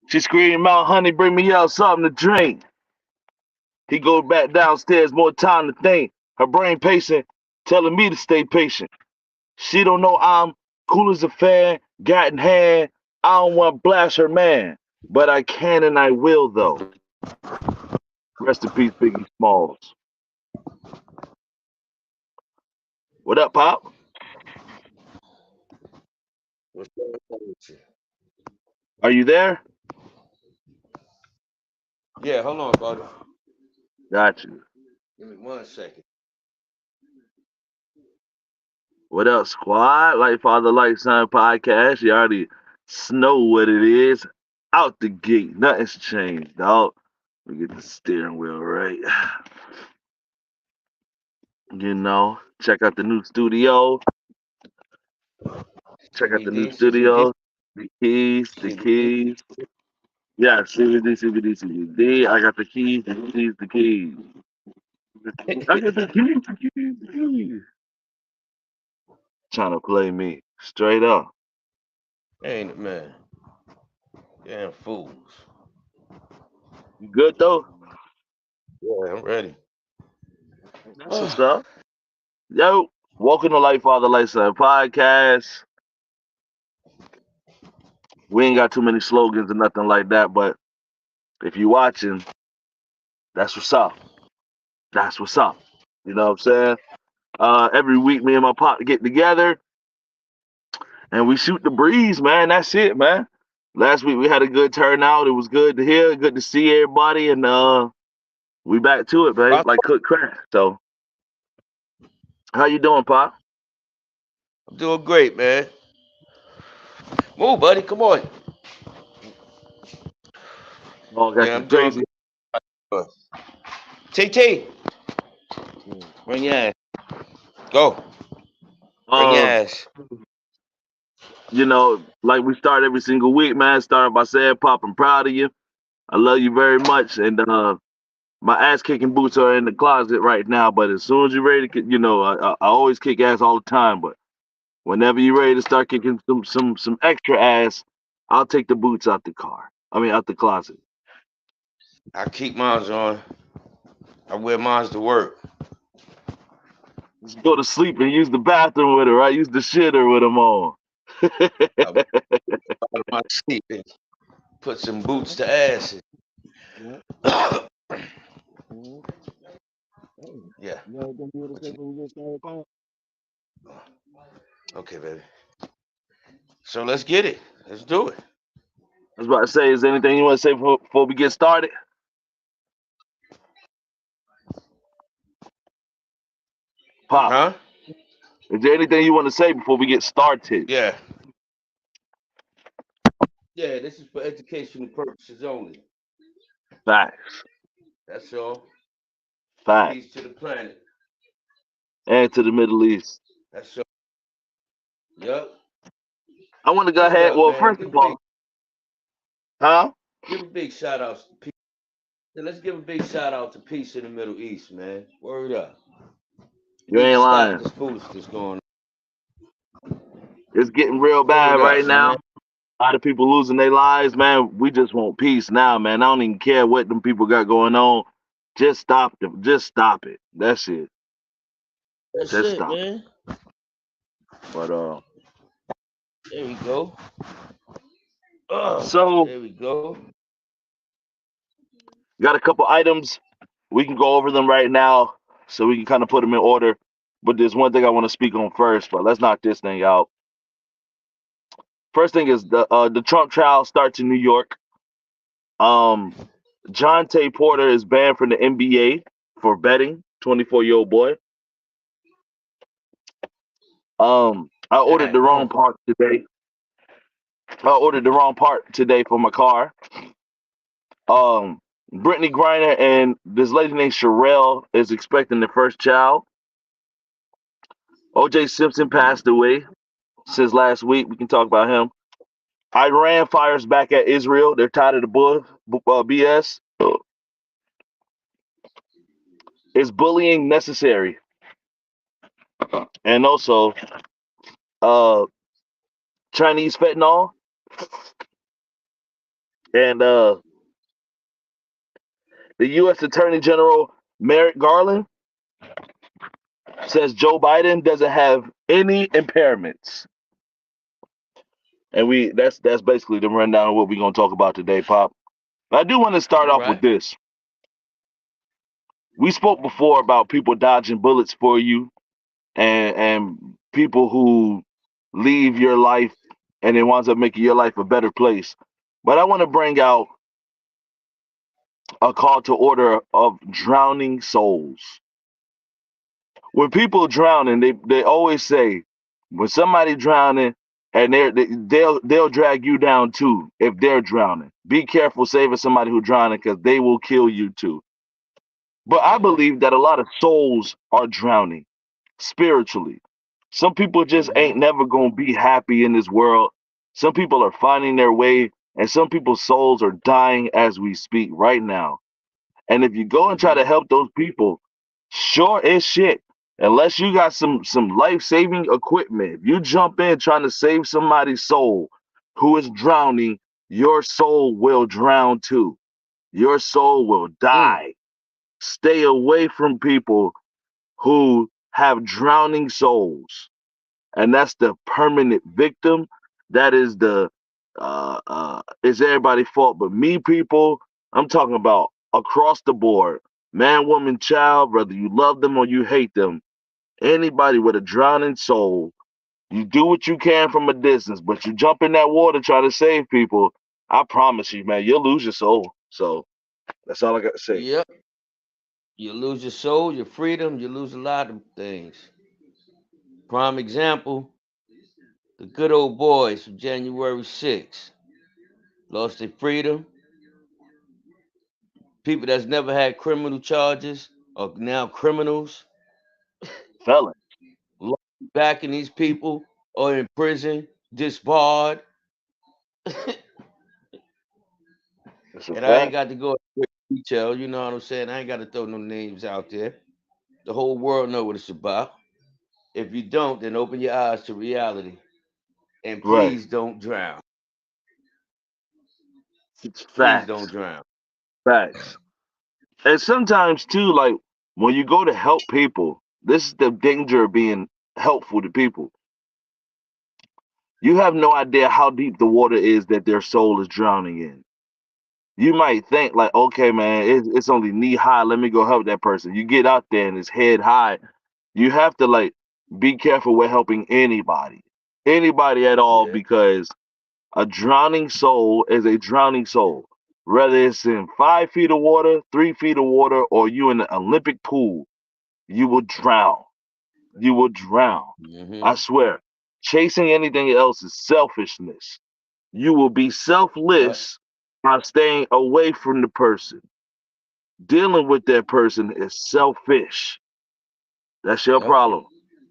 She screamed out, honey, bring me out something to drink. He goes back downstairs, more time to think. Her brain pacing, telling me to stay patient. She don't know I'm cool as a fan, got in hand. I don't want to blast her man, but I can and I will though. Rest in peace, Biggie Smalls. What up, Pop? What's going on with you? Are you there? Yeah, hold on, buddy. Got you. Give me 1 second. What up, squad? Like Father, like Son podcast. You already know what it is. Out the gate, nothing's changed, dog. We get the steering wheel right. Check out the new studio. Check out the new CBD, CBD, studio. The keys, the CBD. keys. Yeah, CBD, CBD, CBD. I got the keys, the keys, the keys. I got the keys, the keys, the keys. Trying to play me straight up. Ain't it, man? Damn fools. You good though? Yeah, I'm ready. That's what's up. Yo, welcome to Life Father Life Son podcast. We ain't got too many slogans or nothing like that, but if you watching, that's what's up. That's what's up. You know what I'm saying? Every week, me and my pop get together and we shoot the breeze, man. That's it, man. Last week we had a good turnout. It was good to hear, good to see everybody, and we back to it, babe. Pop, Like cook crack. So, how you doing, Pop? I'm doing great, man. Move, buddy. Come on. Oh, got Yeah, you I'm doing crazy. good. TT, bring your ass. Go. Bring your Um, ass. like we start every single week, man. Starting by saying, Pop, I'm proud of you. I love you very much, and my ass kicking boots are in the closet right now. But as soon as you're ready to, I always kick ass all the time. But whenever you're ready to start kicking some extra ass, I'll take the boots out the car. I mean, out the closet. I keep mine on. I wear mine to work. Just go to sleep and use the bathroom with her, right? Use the shitter with them on. I wear out of my sleep and put some boots to asses. Yeah. Mhm. Hey, Yeah. you know what them people What say you before we get started, Pop? need? Okay, baby. So let's get it. Let's do it. I was about to say, is there anything you want to say before we get started? Pop, Huh? is there anything you want to say before we get started? Yeah. Yeah, this is for educational purposes only. Facts. That's all. Facts. Peace to the planet. And to the Middle East. That's all. Yup. I want to go Word ahead. up, Well, man. first of all, huh? Give a big shout out to peace. Let's give a big shout out to peace in the Middle East, man. Word up. We You need to ain't stop lying. this foolishness going on. It's getting real bad Word right up, now. man. A lot of people losing their lives, man. We just want peace now, man. I don't even care what them people got going on. Just stop them. Just stop it. That's it. That's Just it, stop it. man. But There we go. Oh, so there we go. got a couple items. We can go over them right now, so we can kind of put them in order. But there's one thing I want to speak on first. But let's knock this thing out. First thing is the Trump trial starts in New York. Um, John Tay Porter is banned from the NBA for betting. 24-year-old boy. I ordered the wrong Damn. part today. I ordered the wrong part today for my car. Um, Brittany Griner and this lady named Sherelle is expecting their first child. OJ Simpson passed away since last week. We can talk about him. Iran fires back at Israel. They're tired of the BS. Is bullying necessary? And also, uh, Chinese fentanyl And the U.S. Attorney General Merrick Garland says Joe Biden doesn't have any impairments. And that's basically the rundown of what we're gonna talk about today, Pop. I do want to start All off with right. this. We spoke before about people dodging bullets for you and people who leave your life and it winds up making your life a better place. But I want to bring out a call to order of drowning souls. When people drowning, they always say when somebody drowning and they'll drag you down too if they're drowning. Be careful saving somebody who's drowning because they will kill you too. But I Yeah. believe that a lot of souls are drowning spiritually. Some people just Mm-hmm. ain't never gonna be happy in this world. Some people are finding their way, and some people's souls are dying as we speak right now. And if you go and try Mm-hmm. to help those people, sure as shit, unless you got some life saving equipment, if you jump in trying to save somebody's soul who is drowning, your soul will drown too. Your soul will Mm. die. Stay away from people who have drowning souls, and that's the permanent victim. That is the it's everybody's fault but me people. I'm talking about across the board, man, woman, child, whether you love them or you hate them. Anybody with a drowning soul, you do what you can from a distance, but you jump in that water trying to save people. I promise you, man, you'll lose your soul. So that's all I got to say. Yep. You lose your soul, your freedom, you lose a lot of things. Prime example, the good old boys from January 6th lost their freedom. People that's never had criminal charges are now criminals. Felon. Backing these people or in prison, disbarred. It's a And I ain't fact. got to go into detail, you know what I'm saying? I ain't got to throw no names out there. The whole world know what it's about. If you don't, then open your eyes to reality. And Right. please don't drown. It's Please don't facts. drown. Facts. And sometimes too, like when you go to help people, this is the danger of being helpful to people. You have no idea how deep the water is that their soul is drowning in. You might think like, okay, man, it's only knee high. Let me go help that person. You get out there and it's head high. You have to like be careful with helping anybody at all, Yeah. because a drowning soul is a drowning soul. Whether it's in 5 feet of water, 3 feet of water, or you in the Olympic pool, you will drown. You will drown. I Hmm. swear. Chasing anything else is selfishness. You will be Yep. selfless by staying away from the person. Dealing with that person is selfish. That's your Yep. problem.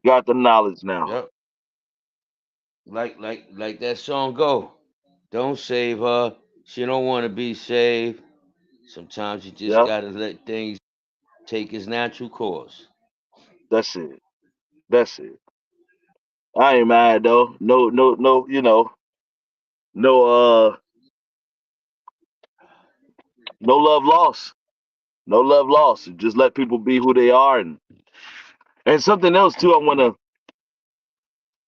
Got the knowledge now. Yep. Like that song go. Don't save her. She don't want to be saved. Sometimes you just Yep. gotta let things take its natural course. That's it. That's it. I ain't mad though. No, no, no, no no love lost. No love lost. Just let people be who they are, and something else too I wanna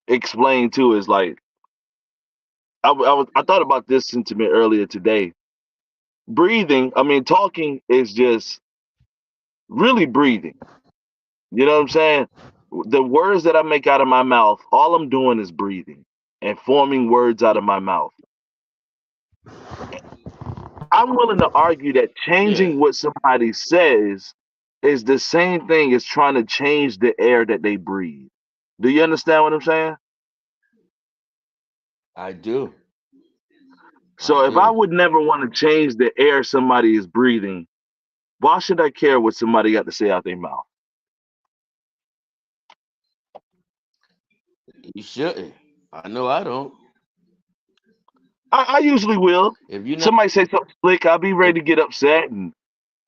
explain too is like I thought about this sentiment earlier today. Breathing, I mean, talking is just really breathing. You know what I'm saying? The words that I make out of my mouth, all I'm doing is breathing and forming words out of my mouth. I'm willing to argue that Yeah, changing what somebody says is the same thing as trying to change the air that they breathe. Do you understand what I'm saying? I do. I So if I do. would never want to change the air somebody is breathing, why should I care what somebody got to say out their mouth? You shouldn't. I know I don't. I usually will. If you're not, Somebody say something slick, I'll be if, ready to get upset and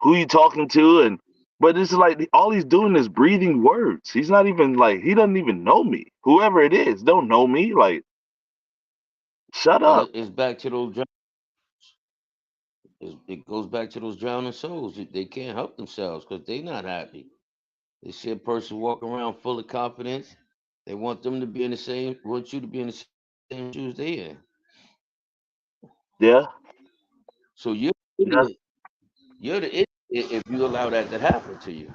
who you talking to, and but it's like all he's doing is breathing words. He's not even like he doesn't even know me. Whoever it is don't know me. Like, shut well, up. it's back to those. It goes back to those drowning souls. They can't help themselves because they're not happy. They see a person walking around full of confidence. They want them to be in the same, want you to be in the same shoes they in. Yeah, So you're yeah. the you're the idiot if you allow that to happen to you.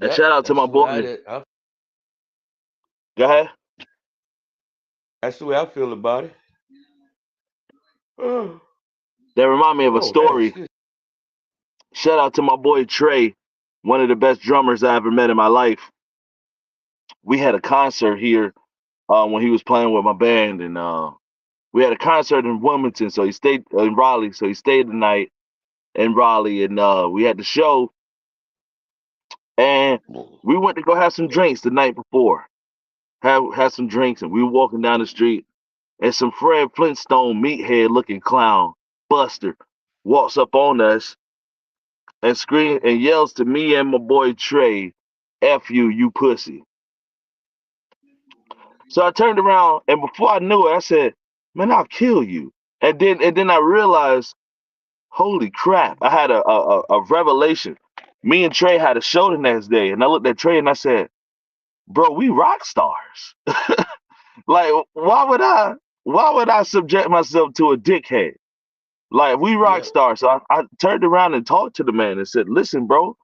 And Yep, shout out to that's my the way boy. I Go ahead. that's the way I feel about it. Oh, That remind me of a oh damn, story. excuse Shout out to my boy Trey, one of the best drummers I ever met in my life. We had a concert here when he was playing with my band, and we had a concert in Wilmington. So he stayed in Raleigh. So he stayed the night in Raleigh, and we had the show, and me. we went to go have some drinks the night before. Have some drinks, and we were walking down the street, and some Fred Flintstone meathead looking clown Buster walks up on us and screams and yells to me and my boy Trey, "F you, you pussy." So I turned around, and before I knew it, I said, "Man, I'll kill you." And then I realized, holy crap! I had a revelation. Me and Trey had a show the next day, and I looked at Trey and I said, "Bro, we rock stars. Like, why would I subject myself to a dickhead? Like, we rock Yep. stars." So I turned around and talked to the man and said, "Listen, bro,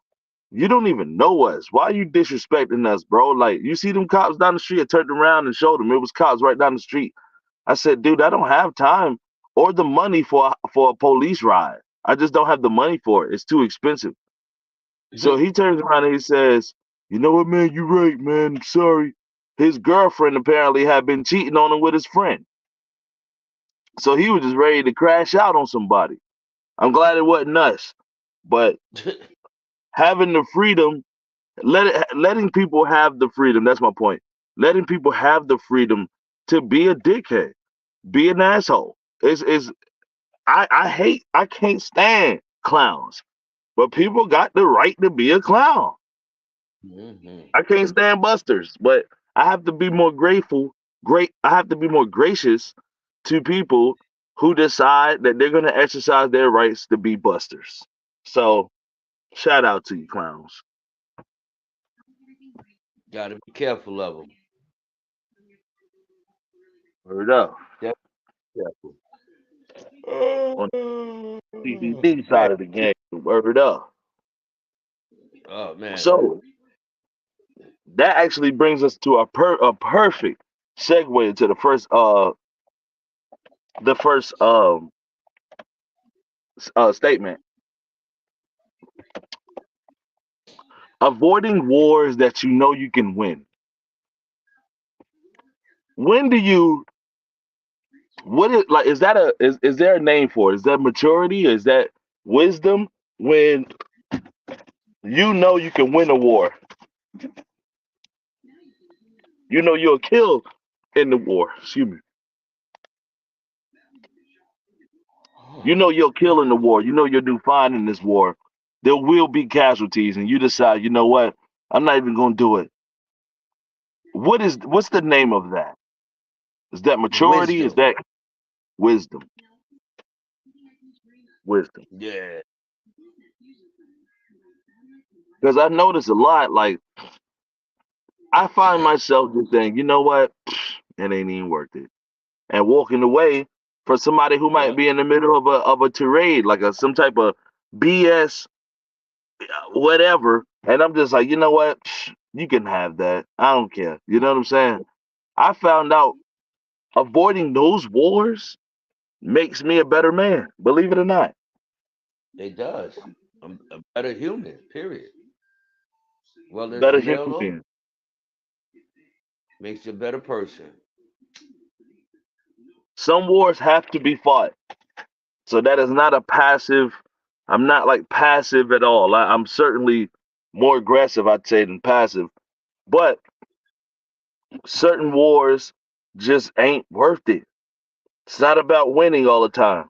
you don't even know us. Why are you disrespecting us, bro? Like, you see them cops down the street?" I turned around and showed them it was cops right down the street. I said, "Dude, I don't have time or the money for a police ride. I just don't have the money for it. It's too expensive." So he turns around and he says, "You know what, man? You're right, man. Sorry." His girlfriend apparently had been cheating on him with his friend. So he was just ready to crash out on somebody. I'm glad it wasn't us. But having the freedom, letting people have the freedom, that's my point. Letting people have the freedom to be a dickhead, be an asshole. Is I can't stand clowns. But people got the right to be a clown. hmm I can't stand busters, but I have to be more grateful. I have to be more gracious to people who decide that they're going to exercise their rights to be busters. So shout out to you, clowns. Gotta be careful of them. Word up. Careful. On the Oh, CBD man. side of the game, word up. Oh man. So that actually brings us to a perfect segue to the first statement. Avoiding wars that you know you can win. When do you what is like is that a is there a name for it? Is that maturity? Is that wisdom? When you know you can win a war, you know you'll kill in the war. Excuse me. You know you'll kill in the war. You know you'll do fine in this war. There will be casualties, and you decide, you know what? I'm not even gonna do it. What's the name of that? Is that maturity? Is Wisdom. that wisdom? Wisdom. Yeah. Because I notice a lot, like I find myself just saying, you know what? It ain't even worth it. And walking away for somebody who might Yep. be in the middle of a tirade, like some type of BS, whatever. And I'm just like, you know what? You can have that. I don't care. You know what I'm saying? I found out avoiding those wars makes me a better man. Believe it or not, It does. A better human. Period. Whether it's better male human or being. makes you a better person. Some wars have to be fought. So that is not a passive. I'm not like passive at all. I'm certainly more aggressive, I'd say, than passive. But certain wars just ain't worth it. It's not about winning all the time.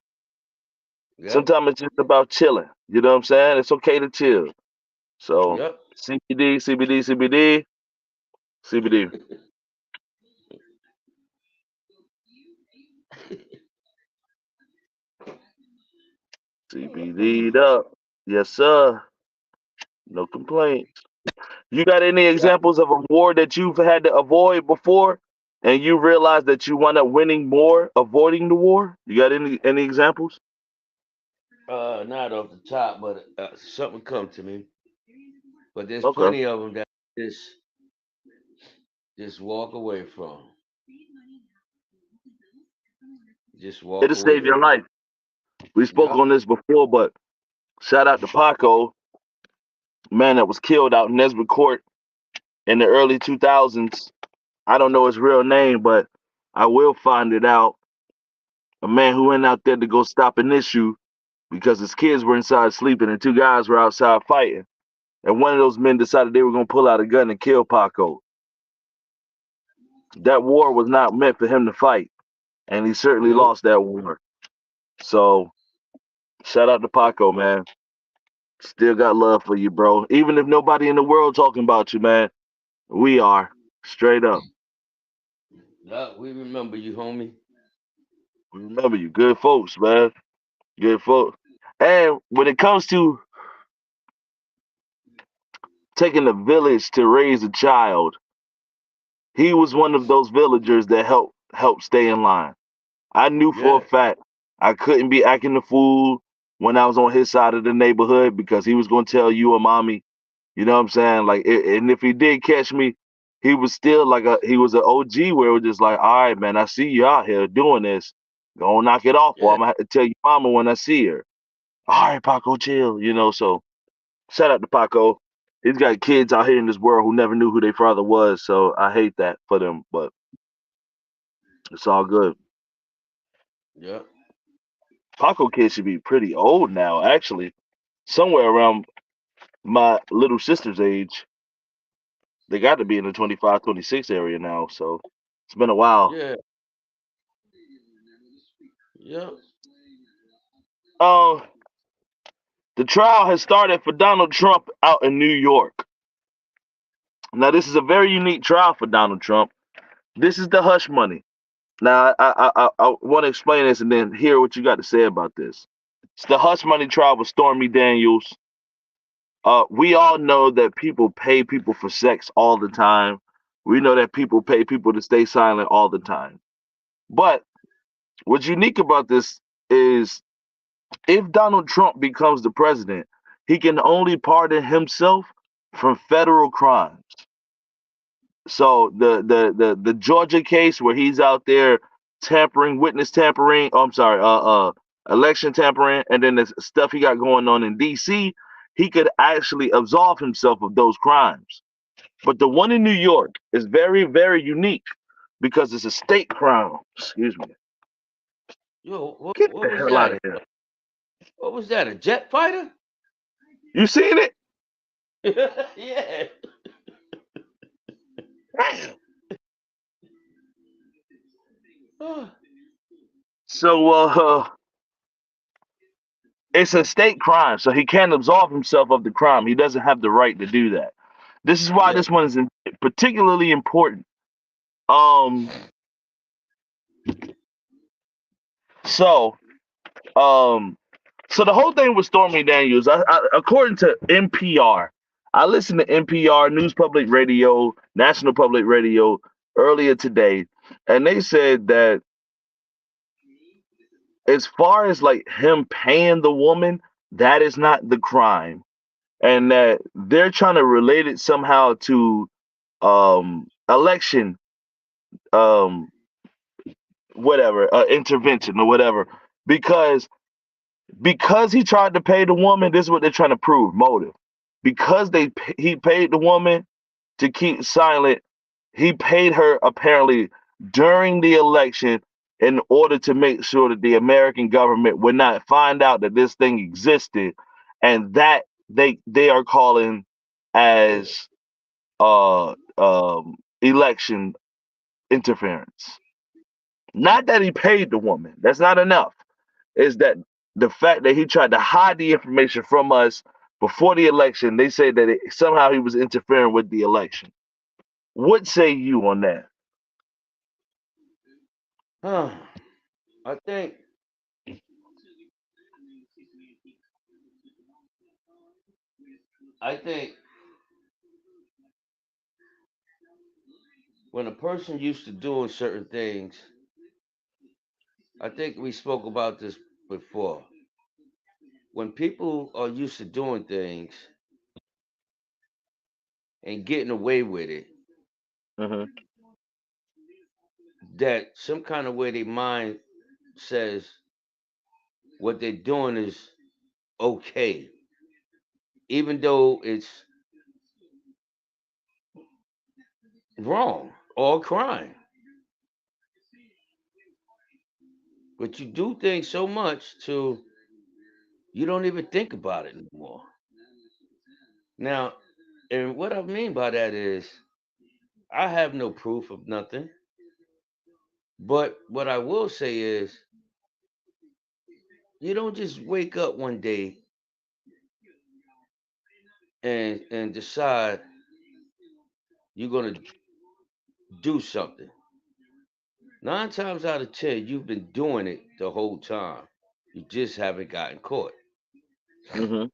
Yep. Sometimes it's just about chilling. You know what I'm saying? It's okay to chill. So Yep. CBD, CBD, CBD, CBD. CBD'd up. Yes, sir. No complaints. You got any Yeah. examples of a war that you've had to avoid before, and you realize that you wound up winning more avoiding the war? You got any examples? Not off the top, but something come to me. But there's Okay. plenty of them that just just walk away from. Just walk It'll away save from. your life. We spoke Yep. on this before, but shout out to Paco, man that was killed out in Nesbitt Court in the early 2000s. I don't know his real name, but I will find it out. A man who went out there to go stop an issue because his kids were inside sleeping and two guys were outside fighting. And one of those men decided they were going to pull out a gun and kill Paco. That war was not meant for him to fight, and he certainly Nope. lost that war. So, shout out to Paco, man. Still got love for you, bro. Even if nobody in the world talking about you, man, we are. Straight up. Yep. We remember you, homie. We remember you. Good folks, man. Good folks. And when it comes to taking a village to raise a child, he was one of those villagers that helped stay in line. I knew for a Yeah. fact I couldn't be acting the fool when I was on his side of the neighborhood because he was gonna tell you or mommy. You know what I'm saying? Like, and if he did catch me, he was still like he was an OG where it was just like, all right, man, I see you out here doing this. Go knock it off, or Yeah. I'm gonna have to tell your mama when I see her. All right, Paco, chill. So shout out to Paco. He's got kids out here in this world who never knew who their father was. So I hate that for them, but it's all good. Yep. Paco kids should be pretty old now, actually. Somewhere around my little sister's age. They got to be in the 25, 26 area now. So it's been a while. Yeah. Yep. Uh, the trial has started for Donald Trump out in New York. Now, this is a very unique trial for Donald Trump. This is the hush money. Now, I want to explain this and then hear what you got to say about this. It's the hush money trial with Stormy Daniels. We all know that people pay people for sex all the time. We know that people pay people to stay silent all the time. But what's unique about this is if Donald Trump becomes the president, he can only pardon himself from federal crimes. So the Georgia case where he's out there tampering, witness tampering, oh, I'm sorry, election tampering, and then the stuff he got going on in D.C., he could actually absolve himself of those crimes. But the one in New York is very, very unique because it's a state crime. Excuse me. Yo, Get what the was hell out that? of here. What was that? A jet fighter? You seen it? Yeah. Damn. Oh, So it's a state crime, so he can't absolve himself of the crime. He doesn't have the right to do that. This is why yeah. this one is particularly important. Um, so um, so the whole thing with Stormy Daniels, according to NPR, I listened to NPR, News Public Radio, National Public Radio earlier today, and they said that as far as like him paying the woman, that is not the crime, and that they're trying to relate it somehow to election um whatever intervention or whatever because he tried to pay the woman. This is what they're trying to prove: motive. Because he paid the woman to keep silent. He paid her apparently during the election in order to make sure that the American government would not find out that this thing existed, and that they are calling as election interference. Not that he paid the woman. That's not enough. Is that the fact that he tried to hide the information from us before the election? They say that somehow he was interfering with the election. What say you on that? Huh. I think I think when a person used to doing certain things, I think we spoke about this before. When people are used to doing things and getting away with it, Hmm. that some kind of way their mind says what they're doing is okay, even though it's wrong or a crime. But you do things so much to you don't even think about it anymore. Now, and what I mean by that is I have no proof of nothing, but what I will say is you don't just wake up one day and decide you're gonna do something. 9 times out of 10, you've been doing it the whole time. You just haven't gotten caught. Hmm.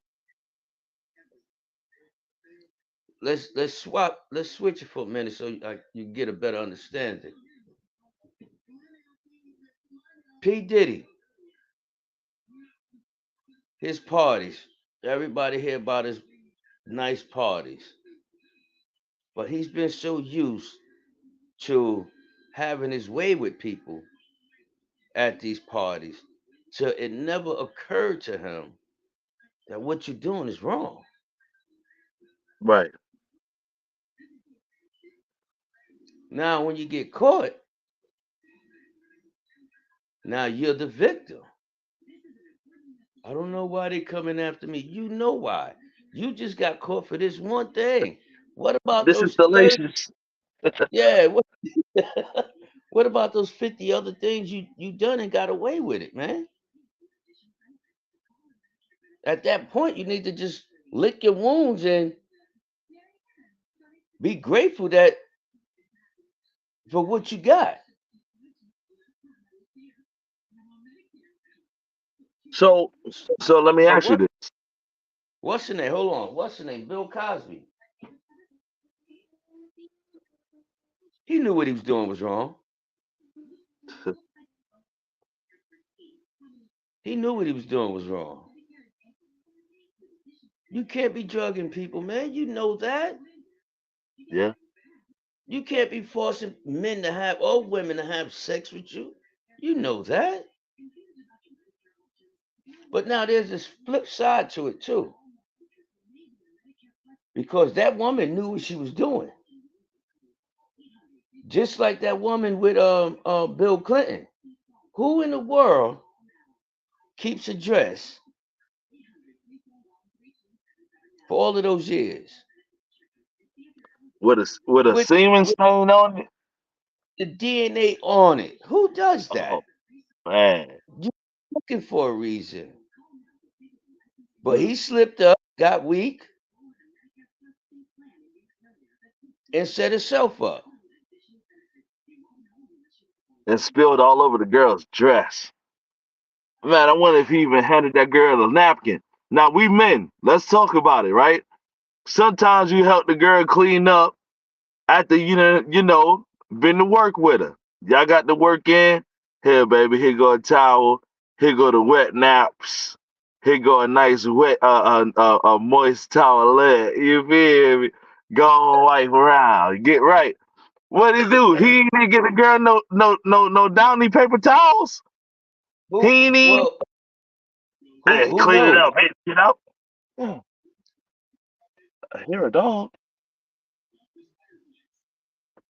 Let's switch it for a minute so you get a better understanding. P Diddy, his parties. Everybody hear about his nice parties, but he's been so used to having his way with people at these parties, till it never occurred to him that what you're doing is wrong. Right. Now, when you get caught, now you're the victim. I don't know why they coming after me. You know why. You just got caught for this one thing. What about This is those 30? salacious. Yeah. What about those 50 other things you done and got away with it, man? At that point, you need to just lick your wounds and be grateful that for what you got. So, So, so let me so ask you this. what's the name? Hold on. What's the name? Bill Cosby. He knew what he was doing was wrong. He knew what he was doing was wrong. You can't be drugging people, man. You know that. Yeah. You can't be forcing men to have or women to have sex with you. You know that. But now there's this flip side to it too. Because that woman knew what she was doing. Just like that woman with Bill Clinton. Who in the world keeps a dress for all of those years With a with, semen with stain on it? the DNA on it? Who does that? Oh man. You're looking for a reason. But Mm. he slipped up, got weak, and set himself up. And spilled all over the girl's dress. Man, I wonder if he even handed that girl a napkin. Now we men, let's talk about it, right? Sometimes you help the girl clean up after been to work with her. Y'all got to work in. Here, baby, here go a towel. Here go the wet naps. Here go a nice wet, moist towelette. You feel me? Go on, wipe around. Get right. What he do? He didn't get the girl no downy paper towels. Who He ain't even well hey, who clean it knows? up, baby. You know? Hmm, I hear a dog.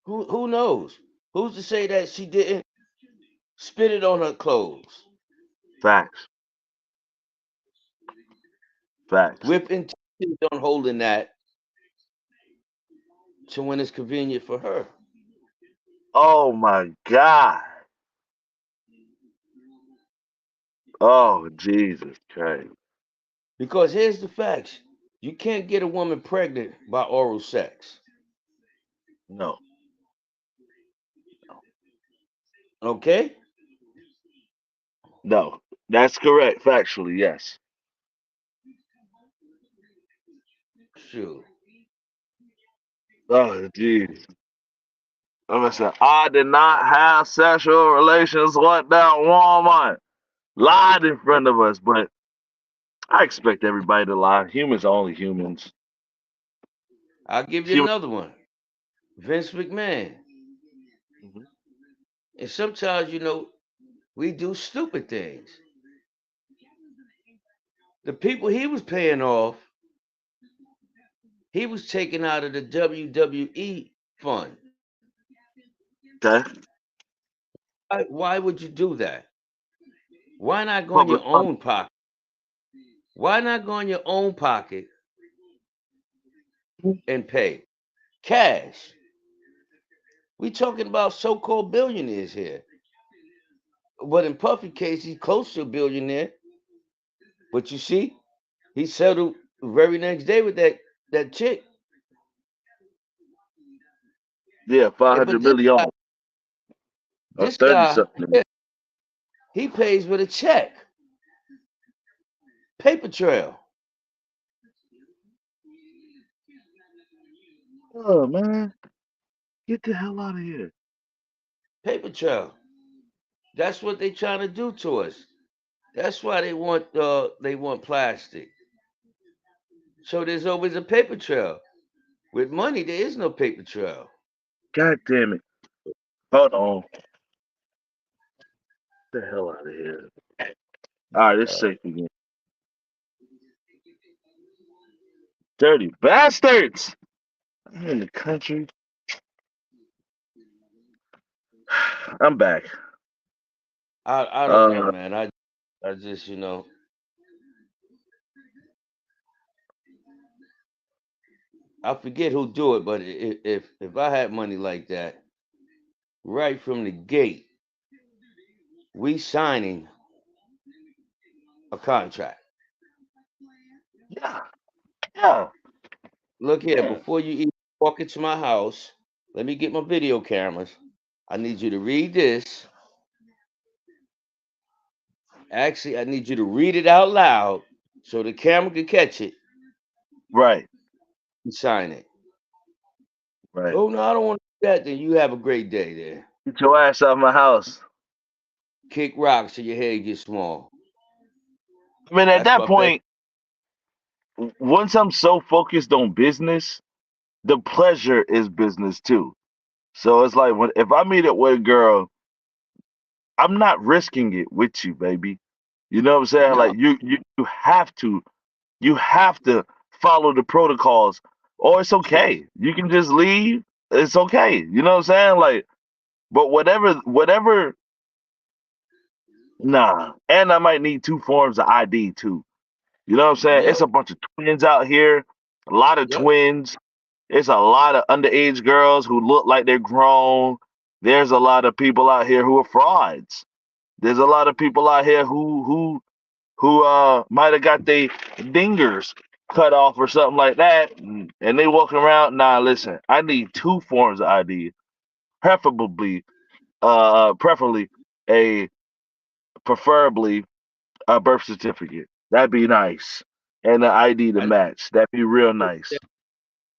Who knows? Who's to say that she didn't spit it on her clothes Facts. Facts. with intentions on holding that to when it's convenient for her? Oh my God. Oh Jesus Christ. Because here's the facts: you can't get a woman pregnant by oral sex. No. Okay? No. That's correct. Factually, yes. Shoot. Oh, geez. Listen, I did not have sexual relations with that woman. Lied in front of us, but I expect everybody to lie. Humans are only humans. I'll give you Human. another one. Vince McMahon. Mhm. And sometimes, we do stupid things. The people he was paying off, he was taking out of the WWE fund. Okay. Why would you do that? Why not go in Public your fun. own pocket? Why not go in your own pocket and pay cash? We talking about so-called billionaires here. But in Puffy case, he's close to a billionaire. But you see, he settled the very next day with that chick. Yeah, five But hundred million or this 30 guy, something. he pays with a check, paper trail, Oh man, get the hell out of here. paper trail. That's what they trying to do to us. That's why they want plastic. So there's always a paper trail. With money, there is no paper trail. God damn it. Hold on. Get the hell out of here. All right, it's safe again. Dirty bastards. I'm in the country. I'm back. I don't know, Uh, man. I just I forget who do it, but if I had money like that, right from the gate, we signing a contract. yeah, yeah, Look here, yeah. before you even walk into my house, let me get my video cameras. I need you to read this. Actually, I need you to read it out loud so the camera can catch it Right, and sign it. right. Oh no, I don't want to do that. Then you have a great day there. Get your ass out of my house. Kick rocks till your head gets small. I mean, at That's that my best. point, once I'm so focused on business, the pleasure is business too. So it's like when if I meet up with a girl, I'm not risking it with you, baby. You know what I'm saying? No, Like you have to follow the protocols, or it's okay. You can just leave. It's okay. You know what I'm saying? Like, but whatever. Nah, and I might need two forms of ID too. You know what I'm saying? It's yep, a bunch of twins out here, a lot of yep, twins. It's a lot of underage girls who look like they're grown. There's a lot of people out here who are frauds. There's a lot of people out here who might have got their dingers cut off or something like that, and they walking around. Nah, listen, I need two forms of ID, preferably, preferably a preferably a birth certificate. That'd be nice, and the ID to I, match. That'd be real nice.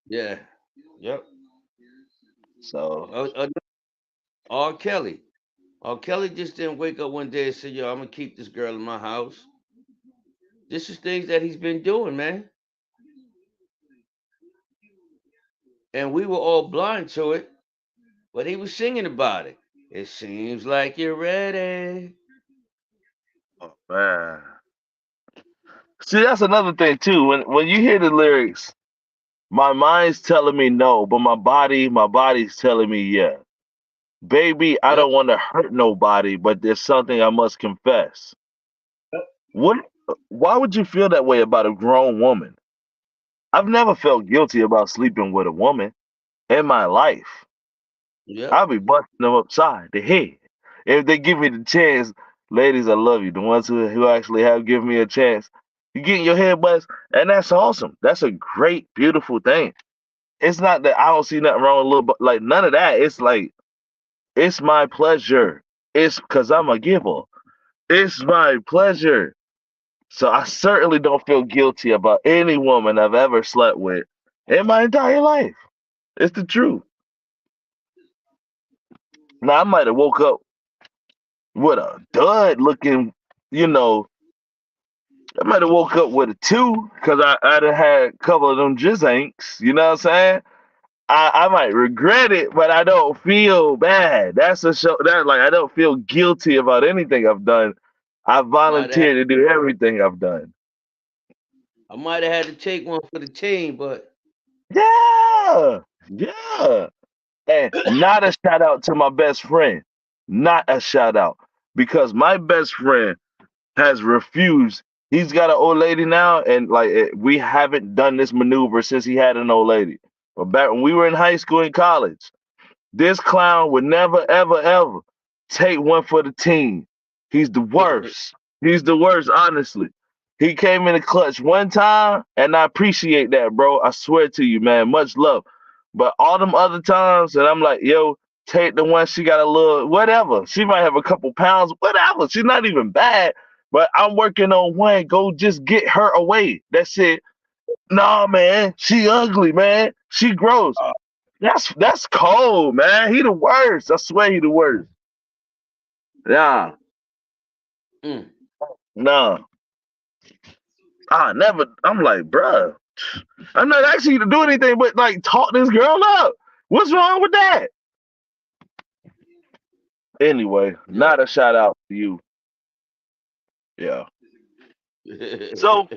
yeah, yep. So Uh, uh, R. Kelly. R. Kelly just didn't wake up one day and say, "Yo, I'm gonna keep this girl in my house." This is things that he's been doing, man, and we were all blind to it. But he was singing about it. It seems like you're ready. man, see that's another thing too. When you hear the lyrics, my mind's telling me no, but my body's telling me yeah. Baby, I Yep. don't want to hurt nobody, but there's something I must confess. What? Why would you feel that way about a grown woman? I've never felt guilty about sleeping with a woman in my life. Yep. I'll be busting them upside the head if they give me the chance. Ladies, I love you. The ones who actually have given me a chance, you getting your head bust, and that's awesome. That's a great, beautiful thing. It's not that I don't see nothing wrong with a little, but like none of that. It's like it's my pleasure. It's because I'm a giver. It's my pleasure. So I certainly don't feel guilty about any woman I've ever slept with. in my entire life. It's the truth. Now I might have woke up with a dud looking, you know, I might have woke up with a two because I done had a couple of them jizz ainks. You know what I'm saying? I might regret it, but I don't feel bad. That's a show that like I don't feel guilty about anything I've done. I Might have, volunteered to do everything I've done. I might have had to take one for the team, but Yeah, yeah. And not a shout out to my best friend. Not a shout out because my best friend has refused. He's got an old lady now, and we haven't done this maneuver since he had an old lady. But back when we were in high school and college, this clown would never, ever, ever take one for the team. He's the worst. He's the worst, honestly. He came in the clutch one time, and I appreciate that, bro. I swear to you, man. Much love. But all them other times, and I'm like, yo, take the one she got a little, whatever. She might have a couple pounds, whatever. She's not even bad. But I'm working on one. Go just get her away. That's it. Nah, man. She ugly, man. She gross. That's cold, man. He the worst. I swear he the worst. Yeah. mm, No. I never I'm like, bruh, I'm not asking you to do anything but like talk this girl up. What's wrong with that? Anyway, yep. not a shout out to you. Yeah. So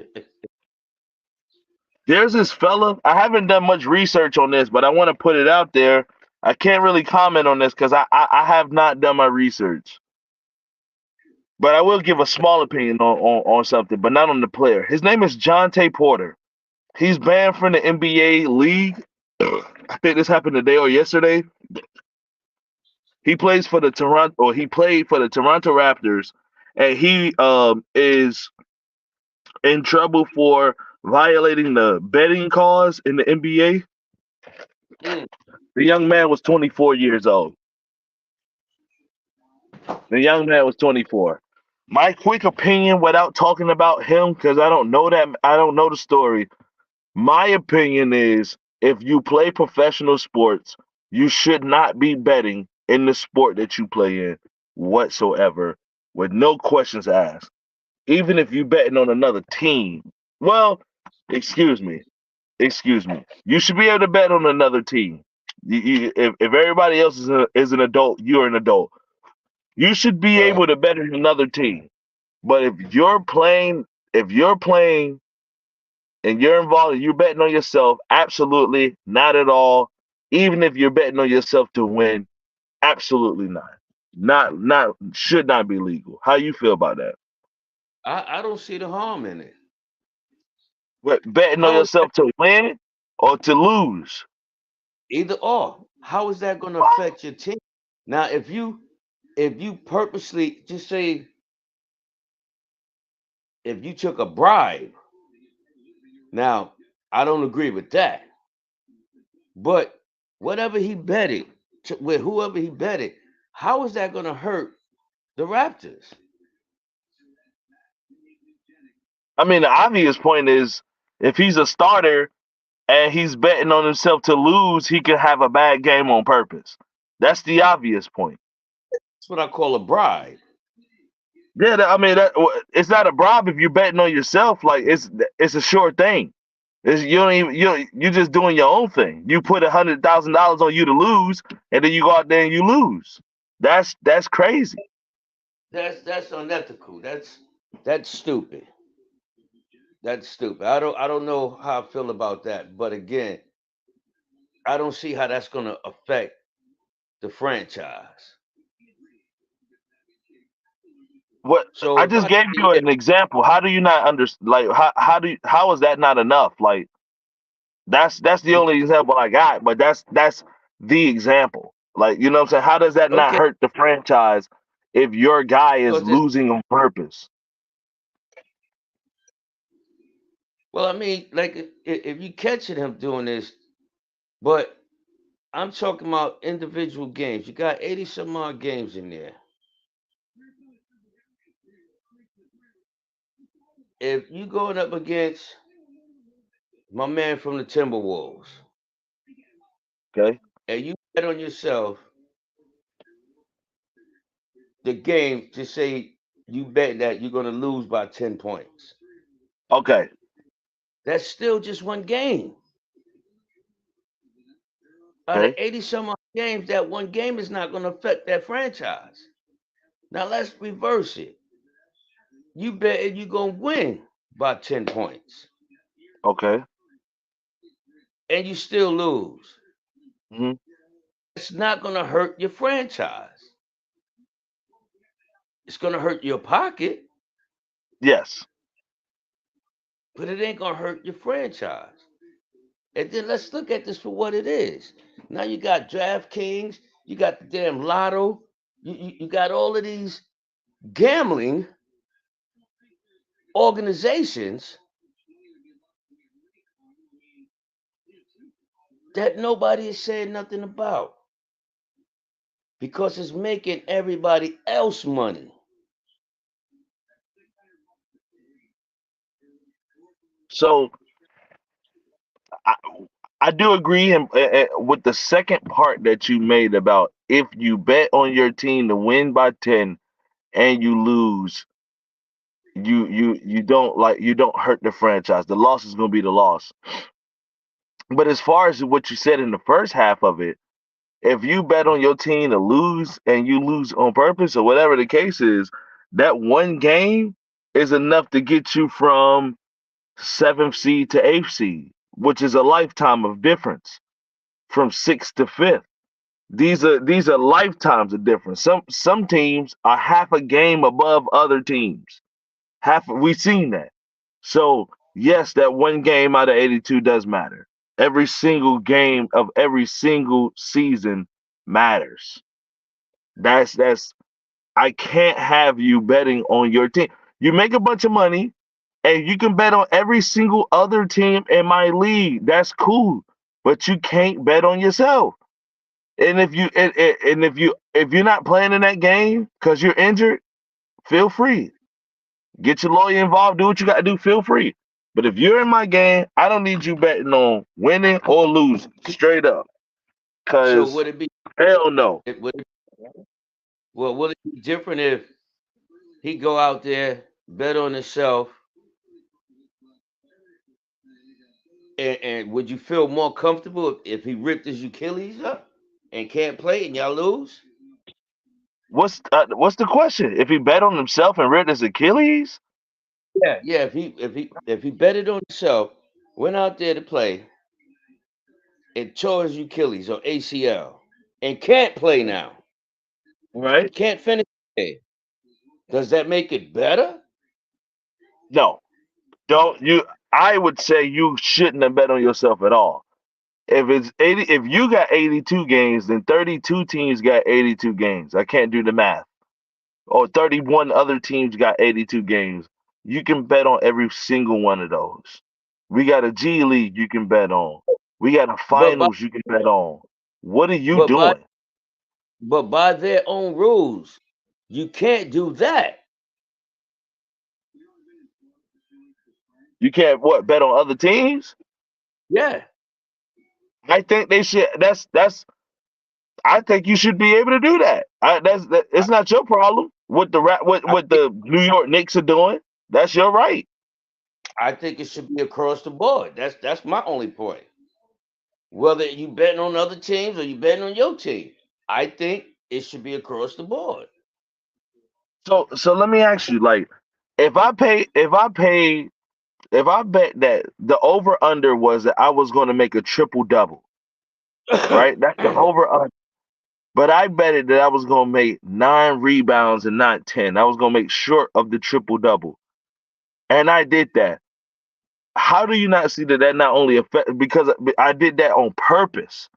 there's this fella. I haven't done much research on this, but I want to put it out there. I can't really comment on this because I have not done my research. But I will give a small opinion on something, but not on the player. His name is John Tay Porter. He's banned from the NBA league. I think this happened today or yesterday. He plays for the Toronto, or he played for the Toronto Raptors, and he is in trouble for violating the betting cause in the NBA. mm. The young man was 24 years old. The young man was 24. My quick opinion, without talking about him, because I don't know the story. My opinion is if you play professional sports, you should not be betting in the sport that you play in whatsoever, with no questions asked. Even if you betting on another team. Well, excuse me, excuse me. You should be able to bet on another team. If everybody else is an adult, you're an adult. You should be Right. able to bet on another team. But if you're playing and you're involved and you're betting on yourself, absolutely not at all. Even if you're betting on yourself to win, absolutely not. Not should not be legal. How you feel about that? I don't see the harm in it. What, betting on How is that yourself to win or to lose? either or? How is that going to affect your team? Now, if you purposely just say if you took a bribe, now I don't agree with that. But whatever he betted with whoever he betted, how is that going to hurt the Raptors? I mean, the obvious point is if he's a starter and he's betting on himself to lose, he could have a bad game on purpose. That's the obvious point. That's what I call a bribe. Yeah, I mean, it's not a bribe if you're betting on yourself. Like it's a sure thing. You don't even you just doing your own thing. You put $100,000 on you to lose, and then you go out there and you lose. That's crazy. That's unethical. That's stupid. That's stupid. I don't know how I feel about that. But again, I don't see how that's going to affect the franchise. What So I if just I gave say you yeah, an example. How do you not understand? Like how is that not enough? Like that's the only example I got. But that's the example. Like you know what I'm saying? How does that not okay, hurt the franchise if your guy is because it's losing on purpose? well, I mean, like if you catching him doing this, but I'm talking about individual games. You got 80 some odd games in there. If you going up against my man from the Timberwolves, Okay. and you bet on yourself the game, just say you bet that you're going to lose by 10 points. Okay. That's still just one game. Out of Okay. 80 some odd games, that one game is not going to affect that franchise. Now let's reverse it. You bet you're going to win by 10 points Okay. and you still lose. Hmm. It's not going to hurt your franchise. It's going to hurt your pocket, Yes. but it ain't going to hurt your franchise. And then let's look at this for what it is. Now you got DraftKings, you got the damn Lotto, you got all of these gambling organizations that nobody is saying nothing about because it's making everybody else money. So I, I do agree with the second part that you made about if you bet on your team to win by 10 and you lose, you don't hurt the franchise. The loss is going to be the loss. But as far as what you said in the first half of it, if you bet on your team to lose and you lose on purpose or whatever the case is, that one game is enough to get you from seventh seed to eighth seed, which is a lifetime of difference from sixth to fifth. These are lifetimes of difference. Some teams are half a game above other teams. Half we've seen that. So yes, that one game out of 82 does matter. Every single game of every single season matters. That's I can't have you betting on your team. You make a bunch of money and you can bet on every single other team in my league. That's cool. But you can't bet on yourself. And if you're not playing in that game because you're injured, feel free. Get your lawyer involved. Do what you got to do. Feel free. But if you're in my game, I don't need you betting on winning or losing. Straight up. So Cause would it be hell no. it would it, well would it be different if he go out there, bet on himself, and would you feel more comfortable if he ripped his Achilles up and can't play and y'all lose? What's the question? If he bet on himself and ripped his Achilles, Yeah, yeah. If he betted on himself, went out there to play and tore his Achilles or ACL and can't play now, right? can't finish the game, does that make it better? No, don't you. I would say you shouldn't have bet on yourself at all. If it's 80, if you got 82 games, then 32 teams got 82 games. I can't do the math. Or 31 other teams got 82 games. You can bet on every single one of those. We got a G League you can bet on. We got a But by finals you can bet on. What are you but by doing? but by their own rules, you can't do that. You can't what bet on other teams? Yeah, I think they should. That's. I think you should be able to do that. It's not your problem. What the I what think the New York Knicks are doing. That's your right. I think it should be across the board. That's my only point. Whether you betting on other teams or you betting on your team, I think it should be across the board. So let me ask you, like, if I bet that the over under was that I was going to make a triple double, right? That's the over under. But I betted that I was going to make 9 rebounds and not 10. I was going to make short of the triple double, and I did that. How do you not see that that not only affect because I did that on purpose?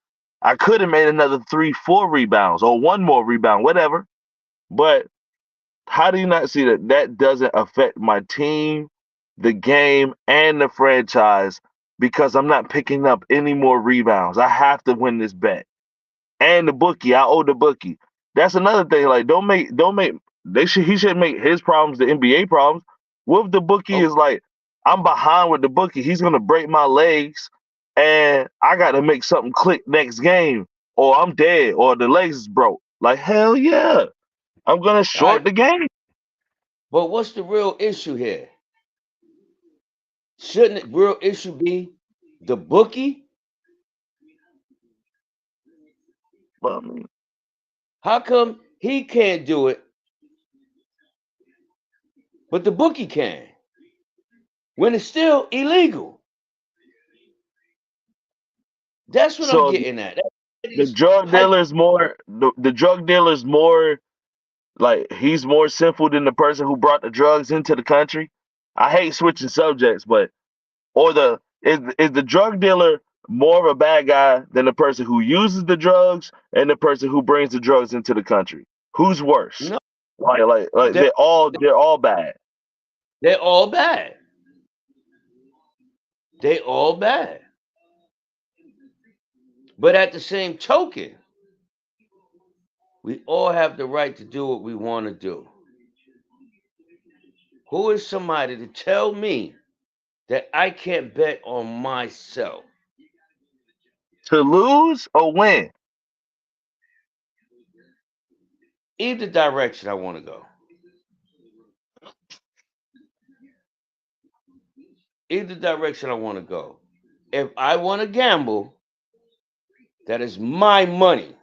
I could have made another 3, 4 rebounds or one more rebound, whatever. But how do you not see that that doesn't affect my team, the game, and the franchise because I'm not picking up any more rebounds? I have to win this bet. And the bookie, I owe the bookie. That's another thing. Like, don't make they should he should make his problems the NBA problems. What if the bookie Oh, is like, I'm behind with the bookie. He's gonna break my legs, and I got to make something click next game, or I'm dead, or the legs is broke. Like hell yeah, I'm gonna All right, short the game. but what's the real issue here? Shouldn't the real issue be the bookie? But I mean, How come he can't do it, but the bookie can? When it's still illegal. That's what I'm so getting at. the These drug hype. dealer's more the drug dealer's more like he's more sinful than the person who brought the drugs into the country. I hate switching subjects, but or the is the drug dealer more of a bad guy than the person who uses the drugs and the person who brings the drugs into the country? Who's worse? No, Like they're, they're all bad. they're all bad. They all bad. But at the same token, we all have the right to do what we want to do. Who is somebody to tell me that I can't bet on myself? To lose or win? Either direction I want to go. Either direction I want to go. If I want to gamble, that is my money.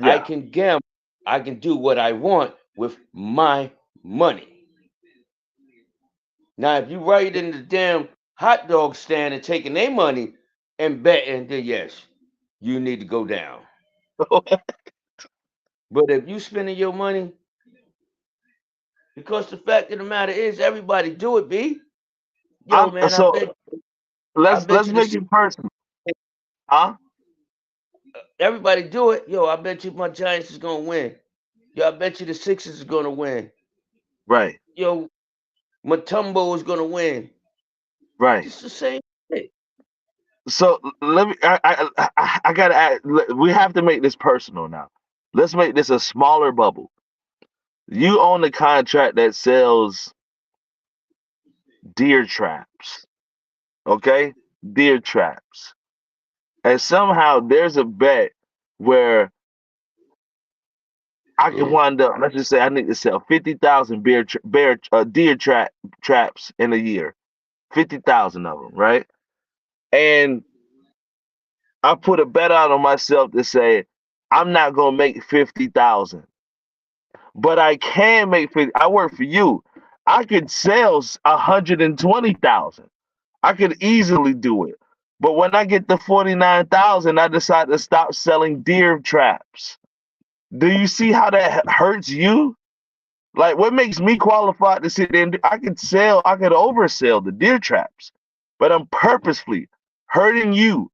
I Yeah. can gamble. I can do what I want with my money. Now, if you right in the damn hot dog stand and taking their money and betting, then yes, you need to go down. But if you spending your money, because the fact of the matter is, everybody do it, B. Yo, I'm man, so I bet let's you the make it personal, huh? everybody do it. Yo, I bet you my Giants is gonna win. Yo, I bet you the Sixers is gonna win. Right, Yo, Matumbo is gonna win. right. It's the same thing. So let me. I gotta. We have to make this personal now. Let's make this a smaller bubble. You own the contract that sells deer traps, okay? Deer traps, and somehow there's a bet where I can Mm. wind up. Let's just say I need to sell 50,000 deer traps in a year. 50,000 of them, right? And I put a bet out on myself to say I'm not gonna make 50,000, but I can make 50. I work for you. I could sell 120,000. I could easily do it. But when I get to 49,000, I decide to stop selling deer traps. Do you see how that hurts you? Like, what makes me qualified to sit there and I could oversell the deer traps, but I'm purposefully hurting you,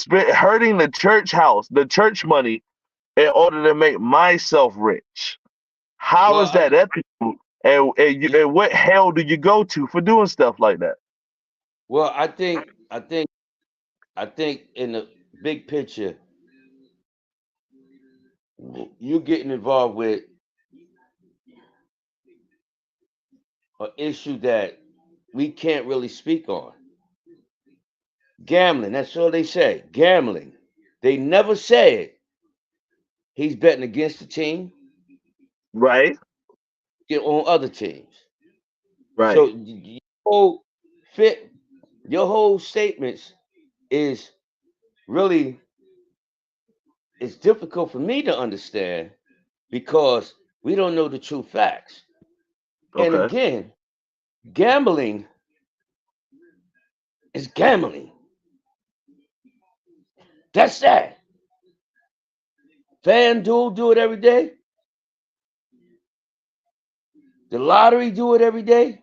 hurting the church house, the church money, in order to make myself rich. How Well, is that ethical? And what hell do you go to for doing stuff like that? well, I think in the big picture, you getting involved with an issue that we can't really speak on. Gambling, that's all they say. Gambling. They never said he's betting against the team Right, on other teams. So right. your whole fit, your whole statements is really it's difficult for me to understand because we don't know the true facts. And Okay. again, gambling is gambling. That's that. FanDuel do it every day. The lottery do it every day.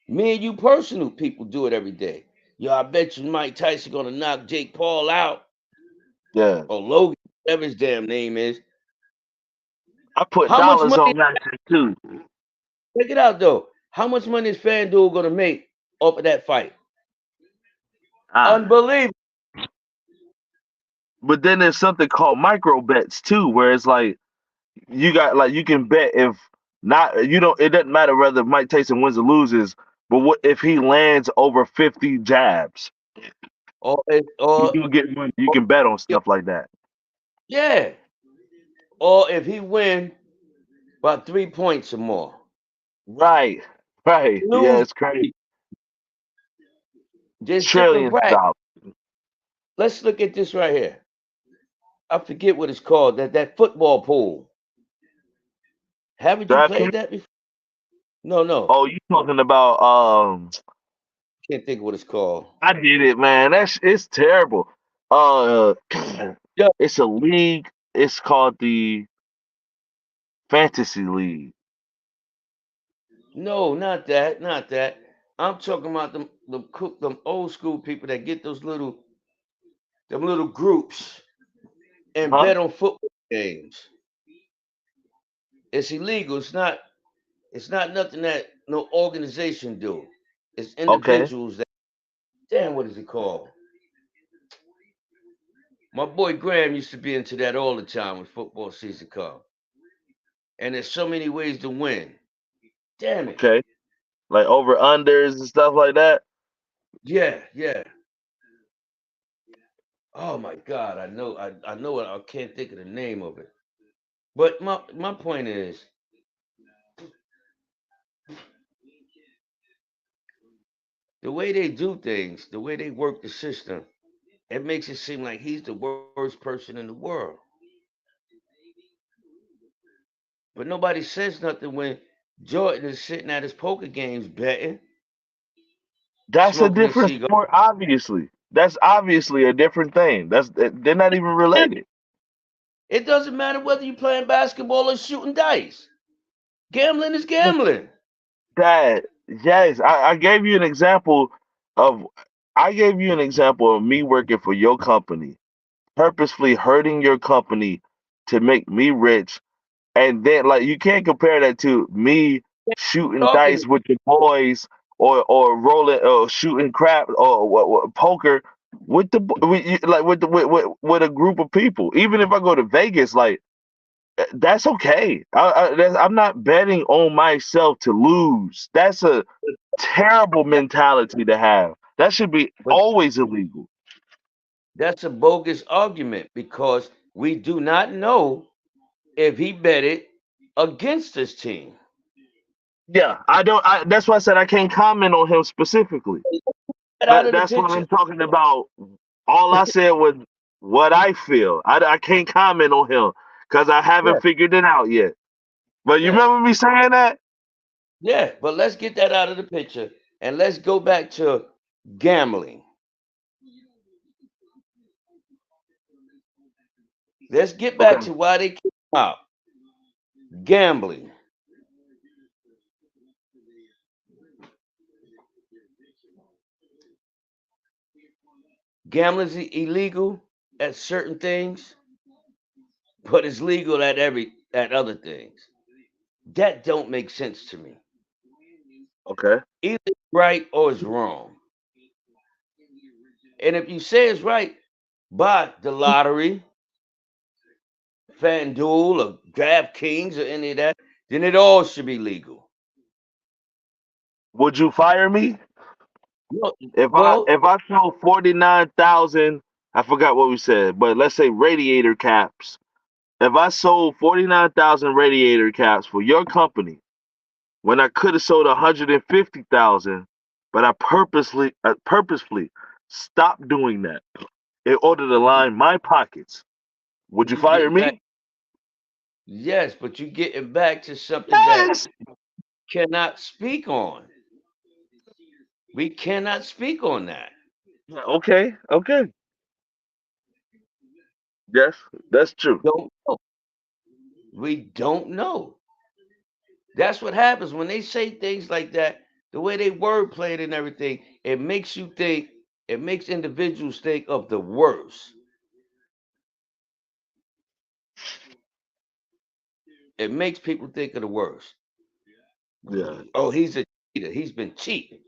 Me and you personal people do it every day. Yo, I bet you Mike Tyson gonna knock Jake Paul out Yeah. or Logan, whatever his damn name is. I put How much dollars money? on that shit too. Check it out though. How much money is FanDuel gonna make off of that fight? Ah. Unbelievable. But then there's something called micro bets too, where it's like you can bet if Not you know, it doesn't matter whether Mike Tyson wins or loses, but what if he lands over 50 jabs? or You get money. You can bet on stuff like that. yeah, or if he win by 3 points or more. Right. Right. Yeah, Lose, it's crazy. there's different Trillions of brackets. dollars. Let's look at this right here. I forget what it's called. That football pool. Haven't you played DraftKings? that before? No, no. Oh, you talking about Can't think of what it's called. I did it, man. That's it's terrible. Uh Yeah. it's a league. It's called the Fantasy League. No, not that. Not that. I'm talking about them old school people that get them little groups and Huh? bet on football games. It's illegal. It's not nothing that no organization do. It's Okay. individuals that damn what is it called? My boy Graham used to be into that all the time when football season come. And there's so many ways to win. Damn it. Okay. Like over unders and stuff like that. Yeah, yeah. Oh my God, I know it. I can't think of the name of it. But my point is, the way they do things, the way they work the system, it makes it seem like he's the worst person in the world. But nobody says nothing when Jordan is sitting at his poker games betting, That's a smoking a different cigar. sport, obviously. That's obviously a different thing. They're not even related. It doesn't matter whether you're playing basketball or shooting dice. Gambling is gambling. That yes, I gave you an example of I gave you an example of me working for your company, purposefully hurting your company to make me rich. And then like you can't compare that to me shooting Talking dice with the boys or rolling or shooting crap or poker with the like with a group of people. Even if I go to Vegas, like that's okay. I'm not betting on myself to lose. That's a terrible mentality to have. That should be but always illegal. that's a bogus argument because we do not know if he betted against his team. Yeah, I don't. That's why I said I can't comment on him specifically. Get out of the That's what picture. I'm talking about. All I said was what I feel. I can't comment on him because I Yeah, haven't figured it out yet. But you yeah, remember me saying that? yeah. But let's get that out of the picture and let's go back to gambling. Let's get back Okay. to why they came out. Gambling. Gambling is illegal at certain things, but it's legal at other things. That don't make sense to me. Okay. Either it's right or it's wrong. And if you say it's right, buy the lottery, FanDuel, or DraftKings, or any of that, then it all should be legal. Would you fire me No, if I well, if I sold 49,000? I forgot what we said, but let's say radiator caps. If I sold 49,000 radiator caps for your company when I could have sold 150,000, but I purposefully stopped doing that in order to line my pockets. Would you you fire getting back. me? Yes, but you getting back to something that Yes. cannot speak on. We cannot speak on that. Okay. Okay. Yes, that's true. Don't know. We don't know. That's what happens when they say things like that. The way they wordplay it and everything, it makes you think. It makes individuals think of the worst. It makes people think of the worst. Yeah. Oh, he's a cheater. He's been cheating.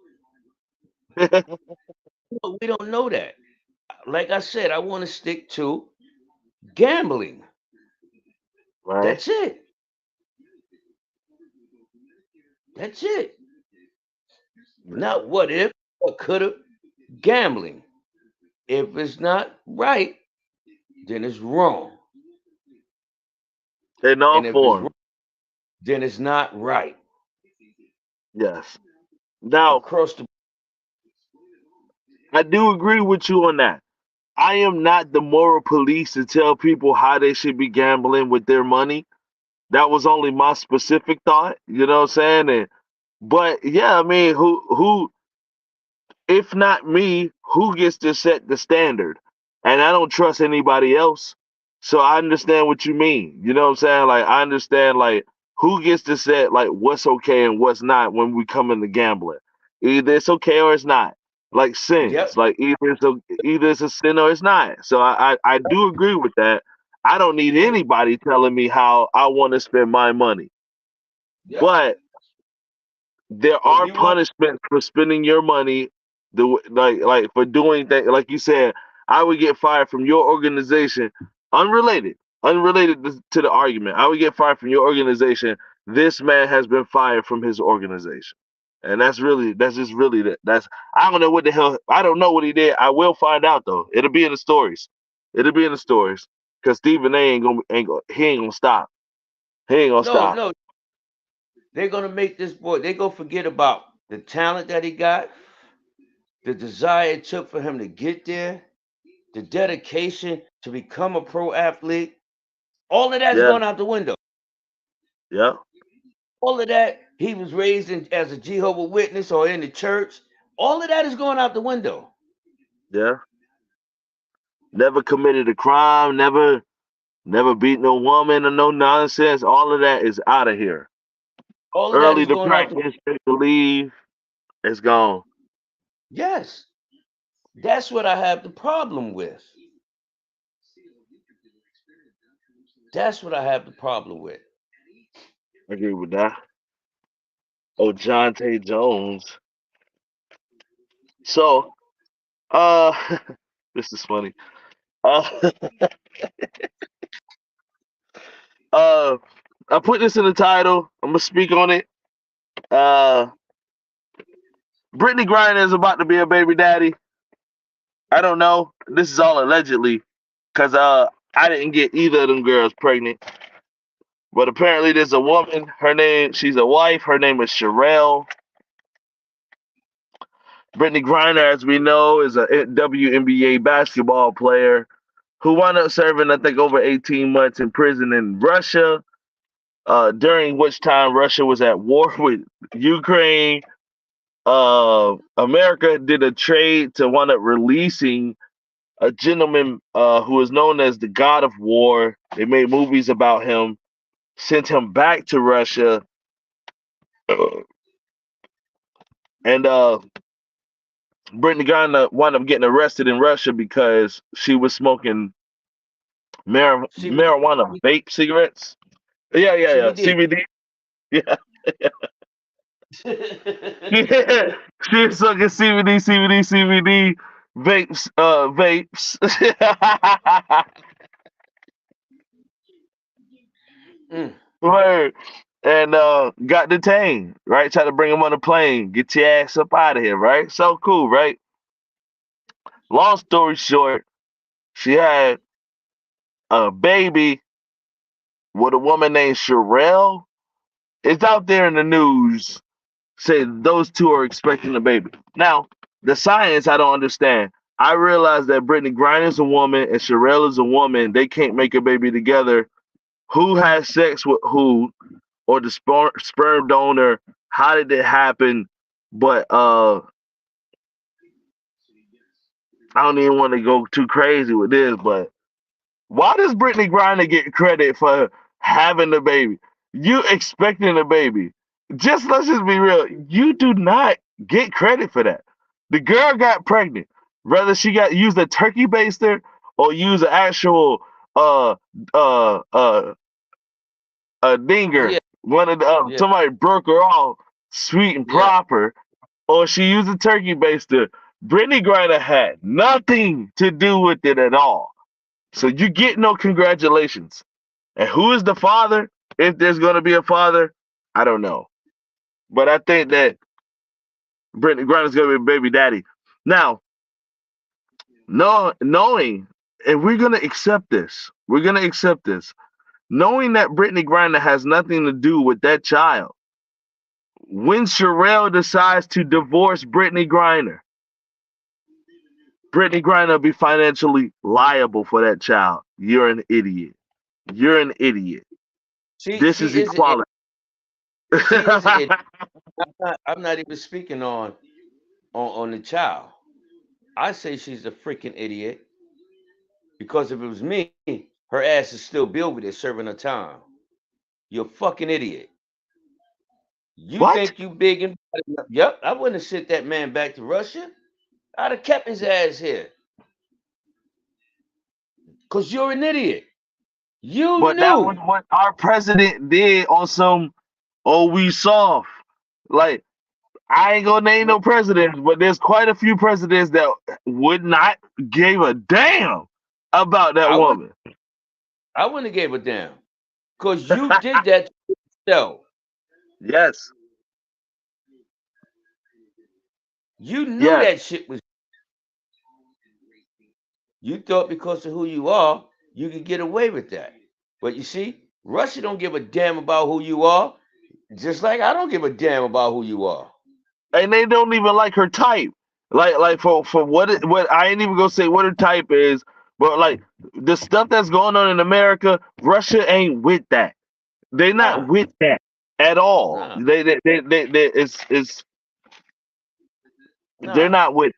No, we don't know that. Like I said, I want to stick to gambling. Right. That's it. That's it. Not what if, what could have. Gambling. If it's not right, then it's wrong. In all And if it's wrong, forms. then it's not right. Yes. Now, Across the I do agree with you on that. I am not the moral police to tell people how they should be gambling with their money. That was only my specific thought, you know what I'm saying? But yeah, I mean, who if not me, who gets to set the standard? And I don't trust anybody else. So I understand what you mean. You know what I'm saying? Like I understand like who gets to set like what's okay and what's not when we come into gambling. Either it's okay or it's not. Like sins. Yep. Like either it's a sin or it's not. So I do agree with that. I don't need And anybody telling me how I want to spend my money. yep. But there If are you want, punishments for spending your money like for doing that like you said I would get fired from your organization unrelated to the argument. I would get fired from your organization. This man has been fired from his organization, and that's just really that's I don't know what the hell. I don't know what he did. I will find out though. It'll be in the stories. It'll be in the stories because Stephen A he ain't gonna stop. He ain't gonna no, stop. no, they're gonna make this boy. They gonna forget about the talent that he got, the desire it took for him to get there, the dedication to become a pro athlete. All of that's Yeah, gone out the window. yeah, All of that, he was raised as a Jehovah Witness or in the church. All of that is going out the window. yeah. Never committed a crime, never beat no woman or no nonsense. All of that is out of here. All of that Early is to going out the. practice, quick to leave, it's gone. Yes, that's what I have the problem with. That's what I have the problem with. I agree with that. Oh, Jonte Jones. So, uh, this is funny. Uh, uh, I put this in the title. I'm gonna speak on it. Uh, Brittany Griner is about to be a baby daddy. I don't know. This is all allegedly, cause I didn't get either of them girls pregnant. But apparently, there's a woman. She's a wife. Her name is Sherelle. Brittany Griner, as we know, is a WNBA basketball player who wound up serving, I think, over 18 months in prison in Russia, during which time Russia was at war with Ukraine. America did a trade to wind up releasing a gentleman who is known as the God of War. They made movies about him, sent him back to Russia, and Brittany Griner wound up getting arrested in Russia because she was smoking CBD, marijuana vape cigarettes. Yeah, yeah, yeah. CBD. CBD. Yeah, yeah. She was smoking CBD vapes, vapes. Mm. Word. And got detained, right? Tried to bring him on a plane, get your ass up out of here, right? So cool, right? Long story short, she had a baby with a woman named Sherelle. It's out there in the news say those two are expecting a baby. Now, the science I don't understand. I realize that Brittany Griner is a woman and Sherelle is a woman. They can't make a baby together. Who has sex with who, or the sperm donor? How did it happen? But I don't even want to go too crazy with this. But why does Brittany Griner get credit for having the baby? You expecting a baby? Let's just be real. You do not get credit for that. The girl got pregnant. Whether she got used a turkey baster or use an actual uh uh uh a Yeah, dinger, one of the yeah. somebody broke her off sweet and Yeah. proper, or she used a turkey baster. Brittany Griner had nothing to do with it at all. So you get no congratulations. And who is the father? If there's going to be a father, I don't know. But I think that Brittany Griner's gonna be a baby daddy. Now, knowing if we're gonna accept this, knowing that Brittany Griner has nothing to do with that child. When Sherelle decides to divorce Brittany Griner will be financially liable for that child. You're an idiot. You're an idiot. She This she is is an idiot. equality. She is an idiot. I'm not even speaking on the child. I say she's a freaking idiot because if it was me, her ass is still be over there serving her time. You're a fucking idiot. You What? think you big and yep, I wouldn't have sent that man back to Russia. I'd have kept his ass here. Cause you're an idiot. You But that was knew. what our president did on some we soft. Like I ain't gonna name no presidents, but there's quite a few presidents that would not give a damn about that I would woman. I wouldn't have gave a damn. Cause you did that to yourself. Yes, You knew yes. that shit was you thought because of who you are, you could get away with that. But you see, Russia don't give a damn about who you are, just like I don't give a damn about who you are. And they don't even like her type. Like for what I ain't even gonna say what her type is, but like the stuff that's going on in America, Russia ain't with that. They're not Nah, with that at all. nah, They it's they're nah. not with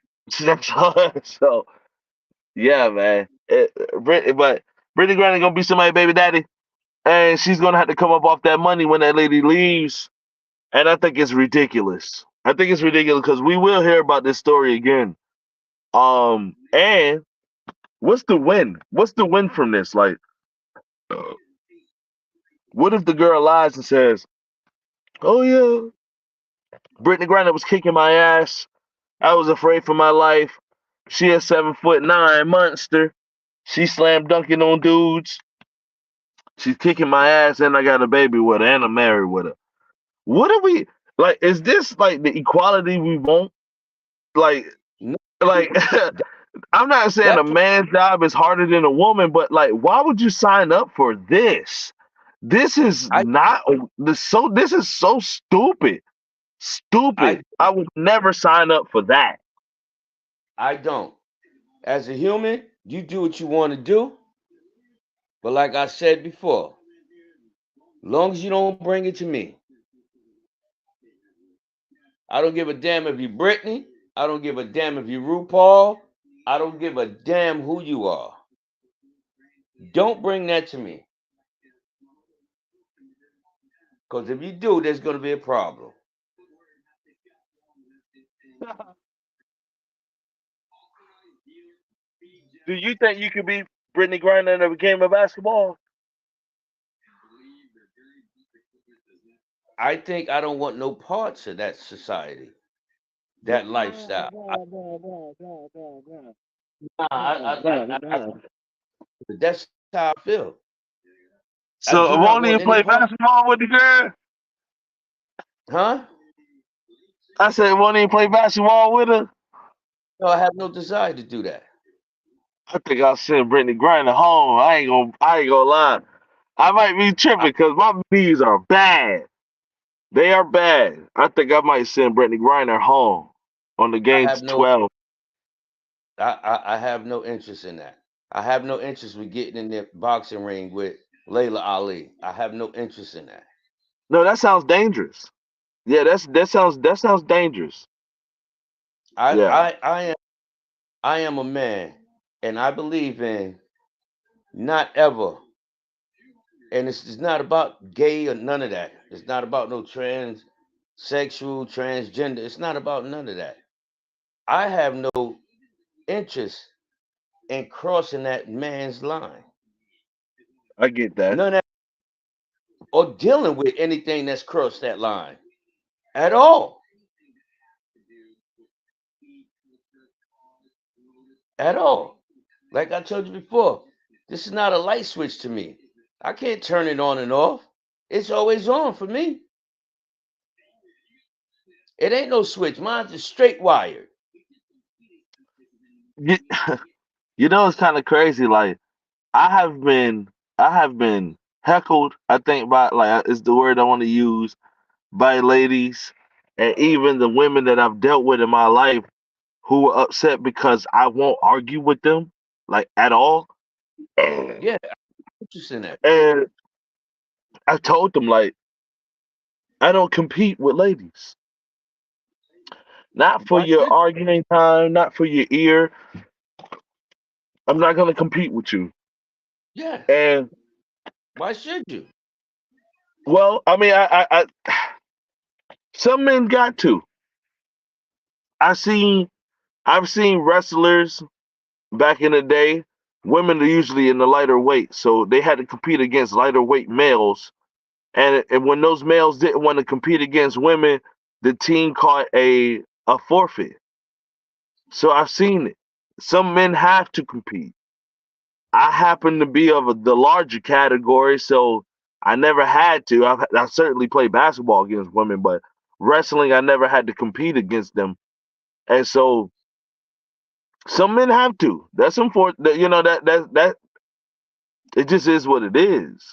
it. So yeah, man. But Brittany Griner gonna be somebody baby daddy, and she's gonna have to come up off that money when that lady leaves. And I think it's ridiculous. I think it's ridiculous because we will hear about this story again. And what's the win? What's the win from this? Like, what if the girl lies and says, "Oh yeah, Brittany Griner was kicking my ass. I was afraid for my life. She a 7'9" monster. She slam dunking on dudes. She's kicking my ass, and I got a baby with her, and I'm married with her." What are we like? Is this like the equality we want? Like, No, like I'm not saying a that's man's job is harder than a woman, but like, why would you sign up for this? This is I not this is so stupid. I Stupid. I would never sign up for that. I don't. As a human, you do what you want to do. But like I said before, long as you don't bring it to me, I don't give a damn if you Brittany. I don't give a damn if you RuPaul. I don't give a damn who you are. Don't bring that to me. Because if you do, there's going to be a problem. Do you think you could be Brittany Griner in a game of basketball? I think I don't want no parts of that society, that lifestyle. That's how I feel. I do So not want won't any even play part. basketball with the girl? Huh? I said won't even play basketball with her. No, I have no desire to do that. I think I'll send Brittany Griner home. I ain't gonna lie. I might be tripping I, because my knees are bad. They are bad. I think I might send Brittany Griner home on the I game's have no 12. I have no interest in that. I have no interest with getting in the boxing ring with Layla Ali. I have no interest in that. No, that sounds dangerous. Yeah, that sounds dangerous. I Yeah, I I am I am a man, and I believe in not ever. And it's not about gay or none of that. It's not about no transsexual, transgender. It's not about none of that. I have no interest in crossing that man's line. I get that. None of that, or dealing with anything that's crossed that line at all. At all. Like I told you before, this is not a light switch to me. I can't turn it on and off. It's always on for me. It ain't no switch. Mine's just straight wired. You, you know, it's kind of crazy. Like I have been, I have been heckled. I think by like is the word I want to use by ladies, and even the women that I've dealt with in my life who were upset because I won't argue with them like at all. And Yeah, interesting that. I told them like I don't compete with ladies. Not for Why your should arguing time, not for your ear. I'm not gonna compete with you. yeah? And Why should you? well, I mean, some men got to. I seen, I've seen wrestlers back in the day. Women are usually in the lighter weight, so they had to compete against lighter weight males. And when those males didn't want to compete against women, the team caught a forfeit. So I've seen it. Some men have to compete. I happen to be of the larger category, so I never had to. I certainly played basketball against women, but wrestling, I never had to compete against them. And so some men have to. That's important. You know that it just is what it is.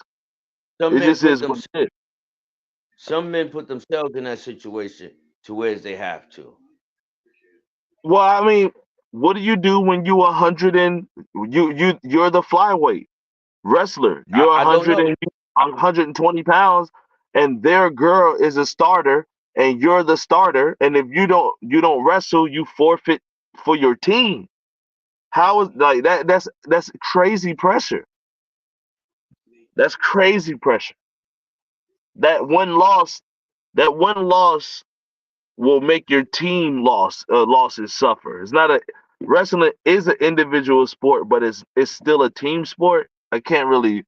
Some It men just put is them. what it is. Some men put themselves in that situation to where they have to. Well, I mean, what do you do when you 100 and you're the flyweight wrestler? You're I don't know. 120 pounds, and their girl is a starter, and you're the starter. And if you don't wrestle, you forfeit for your team. How is like that? That's crazy pressure. That's crazy pressure. That one loss, that one loss will make your team losses suffer. It's not a wrestling is an individual sport, but it's still a team sport. I can't really.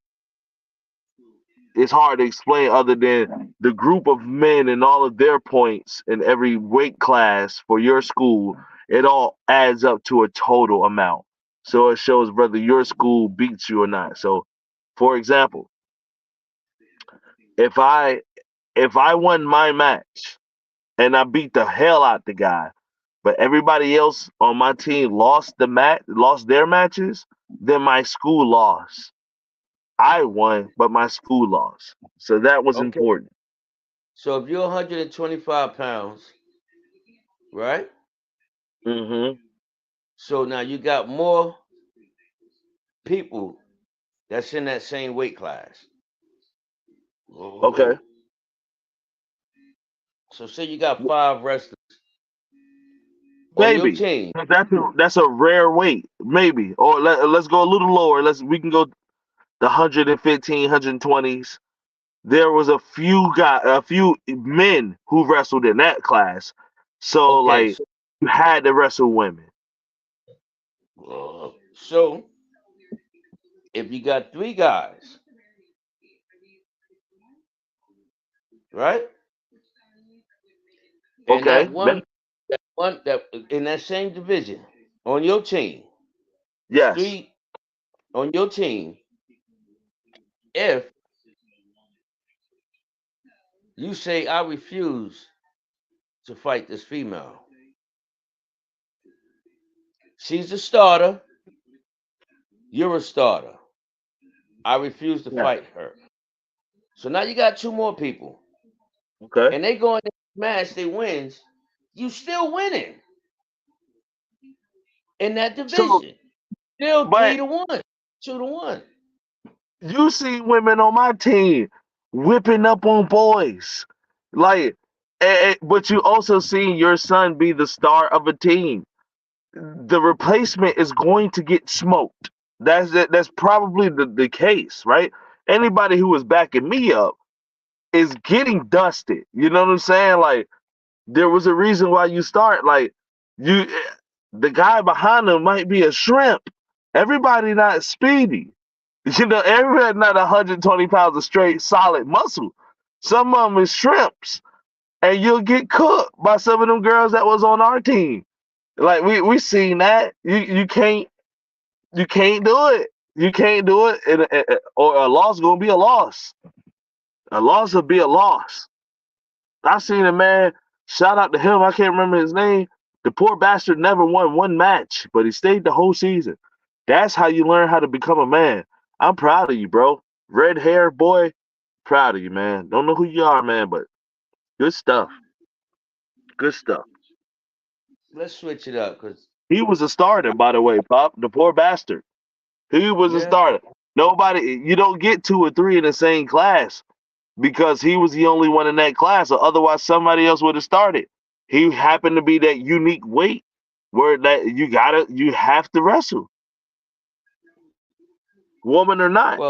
It's hard to explain other than the group of men and all of their points in every weight class for your school. It all adds up to a total amount. So it shows whether your school beats you or not. So, for example, if I if I won my match and I beat the hell out the guy, but everybody else on my team lost their matches, then my school lost. I won, but my school lost. So that was Okay. important. So if you're 125 pounds, right? Hmm. So now you got more people that's in that same weight class. Okay. Oh. So say you got five wrestlers on your Maybe team. that's a rare weight. Maybe. Or let's go a little lower. We can go the 115, There was a few men who wrestled in that class. So Okay. like you had to wrestle women. So if you got three guys, right? And Okay. that one that in that same division on your team, it's Yes. three on your team. If you say I refuse to fight this female, she's a starter. You're a starter. I refuse to Yeah. fight her. So now you got two more people, Okay. and they go in the match. They wins. You still winning in that So, division. Still three but to one, 2-1. you see women on my team whipping up on boys, like, but you also see your son be the star of a team. The replacement is going to get smoked. That's probably the case, right? Anybody who is backing me up is getting dusted. You know what I'm saying? Like there was a reason why you start. Like you, the guy behind him might be a shrimp. Everybody not speedy. You know, everybody not 120 pounds of straight solid muscle. Some of them is shrimps, and you'll get cooked by some of them girls that was on our team. Like we seen that. You can't do it. You can't do it, or a loss gonna be a loss. A loss will be a loss. I seen a man. Shout out to him. I can't remember his name. The poor bastard never won one match, but he stayed the whole season. That's how you learn how to become a man. I'm proud of you, bro. Red hair boy, proud of you, man. Don't know who you are, man, but good stuff. Good stuff. Let's switch it up, cause He was a starter, by the way, Pop. The poor bastard. He was a yeah. starter. Nobody, you don't get two or three in the same class because he was the only one in that class, or otherwise somebody else would have started. He happened to be that unique weight where that you have to wrestle, woman or not.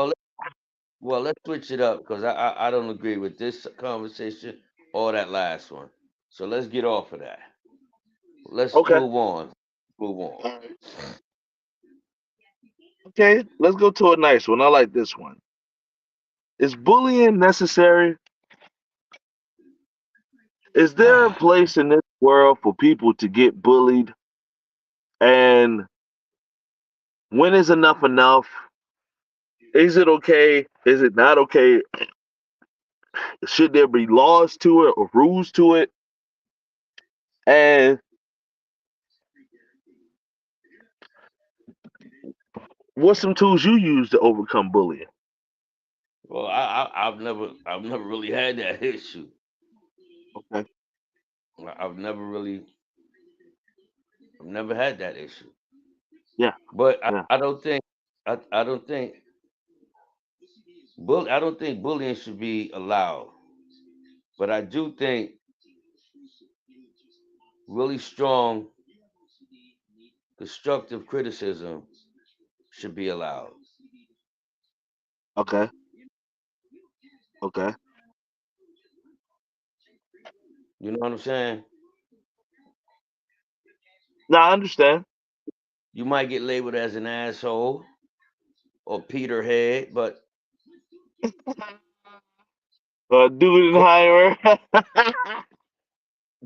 Well, let's switch it up because I don't agree with this conversation or that last one. So let's get off of that. Let's Okay. move on. Move on. Okay, let's go to a nice one. I like this one. Is bullying necessary? Is there a place in this world for people to get bullied? And when is enough enough? Is it okay? Is it not okay? Should there be laws to it or rules to it? And what's some tools you use to overcome bullying? Well, I've never really had that issue. Okay. I've never really I've never had that issue. Yeah. But Yeah. I don't think I don't think I don't think bullying should be allowed. But I do think really strong constructive criticism should be allowed. Okay. Okay. You know what I'm saying? Now I understand. You might get labeled as an asshole or Peterhead, but Do it in Co- higher.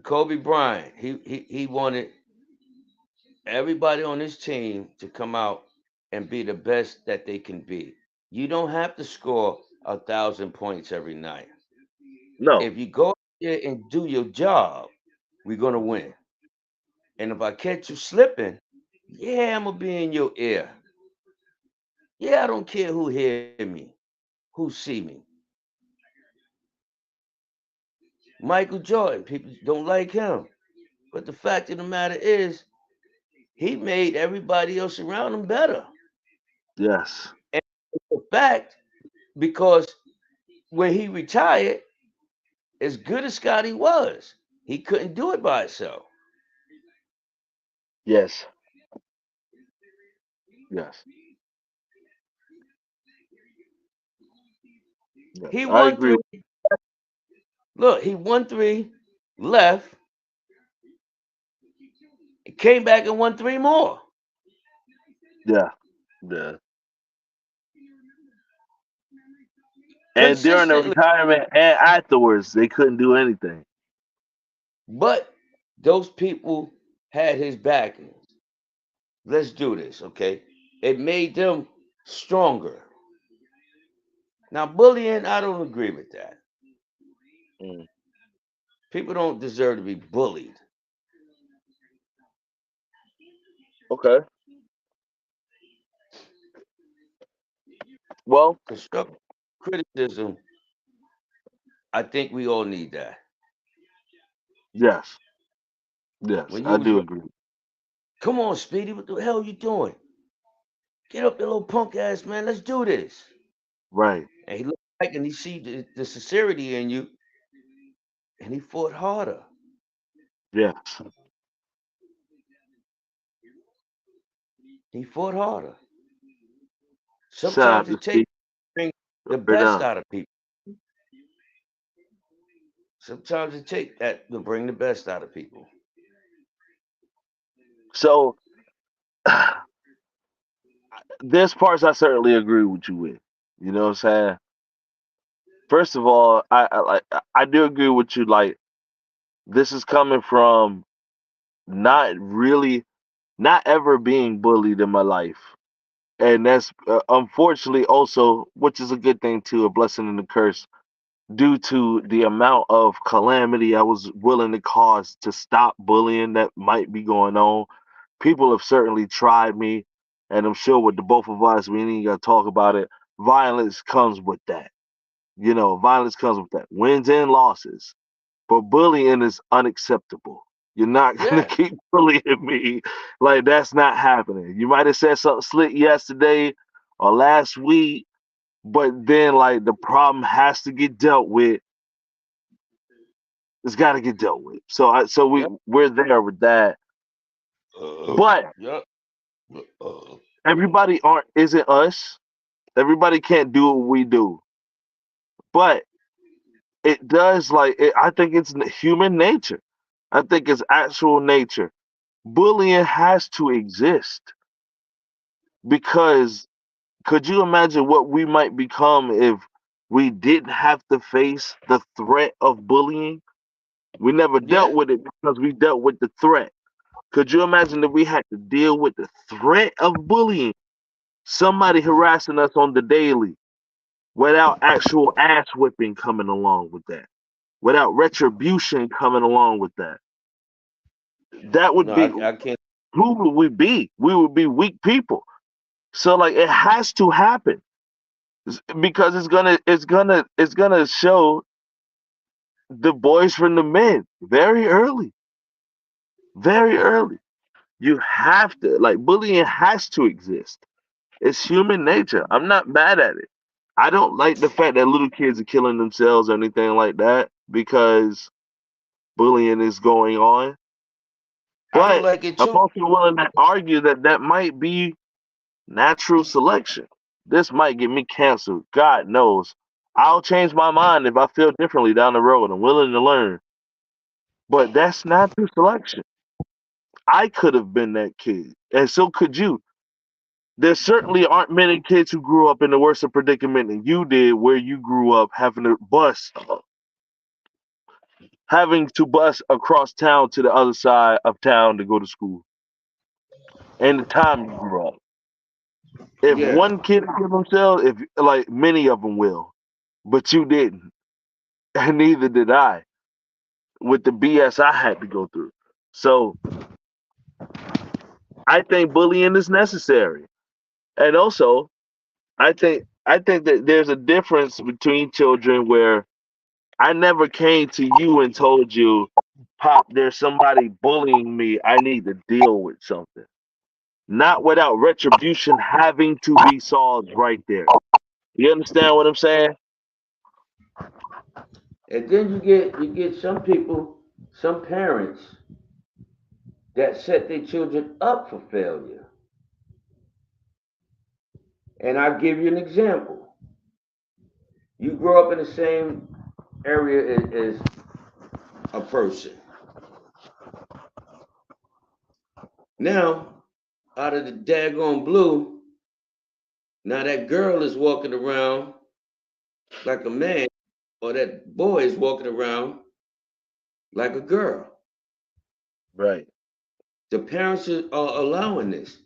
Kobe Bryant, he wanted everybody on his team to come out and be the best that they can be. You don't have to score 1,000 points every night. No. If you go out there and do your job, we're gonna win. And if I catch you slipping, yeah, I'm gonna be in your ear. Yeah, I don't care who hear me, who see me. Michael Jordan, people don't like him. But the fact of the matter is, he made everybody else around him better. Yes. And the fact, because when he retired, as good as Scotty was, he couldn't do it by himself. Yes. Yes. Yes. He I won agree. three. Look, he won three, left, came back and won three more. Yeah. Yeah. And during the Consistently. retirement and afterwards, they couldn't do anything. But those people had his backing. Let's do this, okay? It made them stronger. Now, bullying, I don't agree with that. Mm. People don't deserve to be bullied. Okay. Well, Constructive criticism, I think we all need that. yes. Yes. When I you was do right, agree. come on, Speedy, what the hell you doing? Get up, you little punk ass man. Let's do this. Right. And he looked back and he see the sincerity in you, and he fought harder. Yes. He fought harder. Shout out Sometimes to it takes Steve. to bring the Right best on. out of people. Sometimes it takes that to bring the best out of people. So there's parts I certainly agree with you with. You know what I'm saying? First of all, I do agree with you. Like this is coming from not really, not ever being bullied in my life, and that's unfortunately also, which is a good thing too, a blessing and a curse. due to the amount of calamity I was willing to cause to stop bullying that might be going on. People have certainly tried me, and I'm sure with the both of us, we ain't got to talk about it. Violence comes with that. Violence comes with that. Wins and losses. But bullying is unacceptable. You're not gonna Yeah. keep bullying me. Like that's not happening. You might have said something slick yesterday or last week, but then like the problem has to get dealt with. It's got to get dealt with. So Yep. we're there with that. But Yep. Uh, everybody aren't isn't us. Everybody can't do what we do. But it does I think it's human nature. I think it's actual nature. Bullying has to exist because could you imagine what we might become if we didn't have to face the threat of bullying? We never dealt yeah. with it because we dealt with the threat. Could you imagine if we had to deal with the threat of bullying? Somebody harassing us on the daily without actual ass whipping coming along with that, without retribution coming along with that. That would No, be I can't. who would we be? We would be weak people. So like it has to happen because it's gonna show the boys from the men very early, very early. You have to like bullying has to exist. It's human nature. I'm not mad at it. I don't like the fact that little kids are killing themselves or anything like that because bullying is going on. I don't But like it I'm too. also willing to argue that that might be natural selection. This might get me canceled. God knows. I'll change my mind if I feel differently down the road. I'm willing to learn. But that's natural selection. I could have been that kid, and so could you. There certainly aren't many kids who grew up in the worse of predicament than you did, where you grew up having to bus across town to the other side of town to go to school, and the time you grew up. If Yeah. one kid killed himself, if like many of them will, but you didn't, and neither did I with the BS I had to go through. So I think bullying is necessary, and also I think that there's a difference between children where I never came to you and told you, Pop, there's somebody bullying me. I need to deal with something. Not without retribution having to be solved right there. You understand what I'm saying? And then you get some people, some parents that set their children up for failure. And I'll give you an example. You grow up in the same area as a person. Now, out of the daggone blue, now that girl is walking around like a man, or that boy is walking around like a girl. Right. The parents are allowing this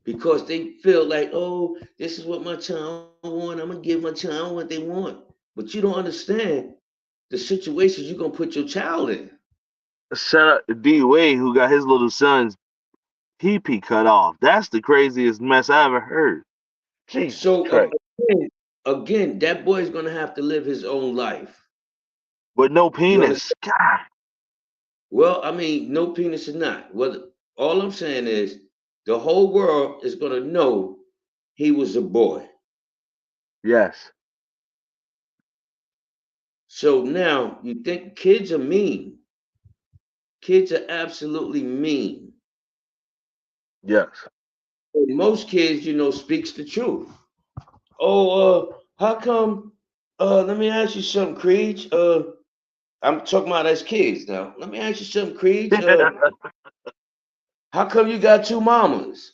because they feel like, oh, this is what my child want. I'm gonna give my child what they want. But you don't understand the situations you're gonna put your child in. Shout out to D Wade who got his little son's pee cut off. That's the craziest mess I ever heard. Jesus So Christ. again, that boy is gonna have to live his own life. With no You understand? penis. God. Well, I mean, no penis is not. Well, all I'm saying is the whole world is gonna know he was a boy. Yes. So now you think kids are mean. Kids are absolutely mean. Yes. Most kids, speaks the truth. Oh, how come? Let me ask you something, Creed. I'm talking about as kids now. Let me ask you something, Creed. How come you got two mamas?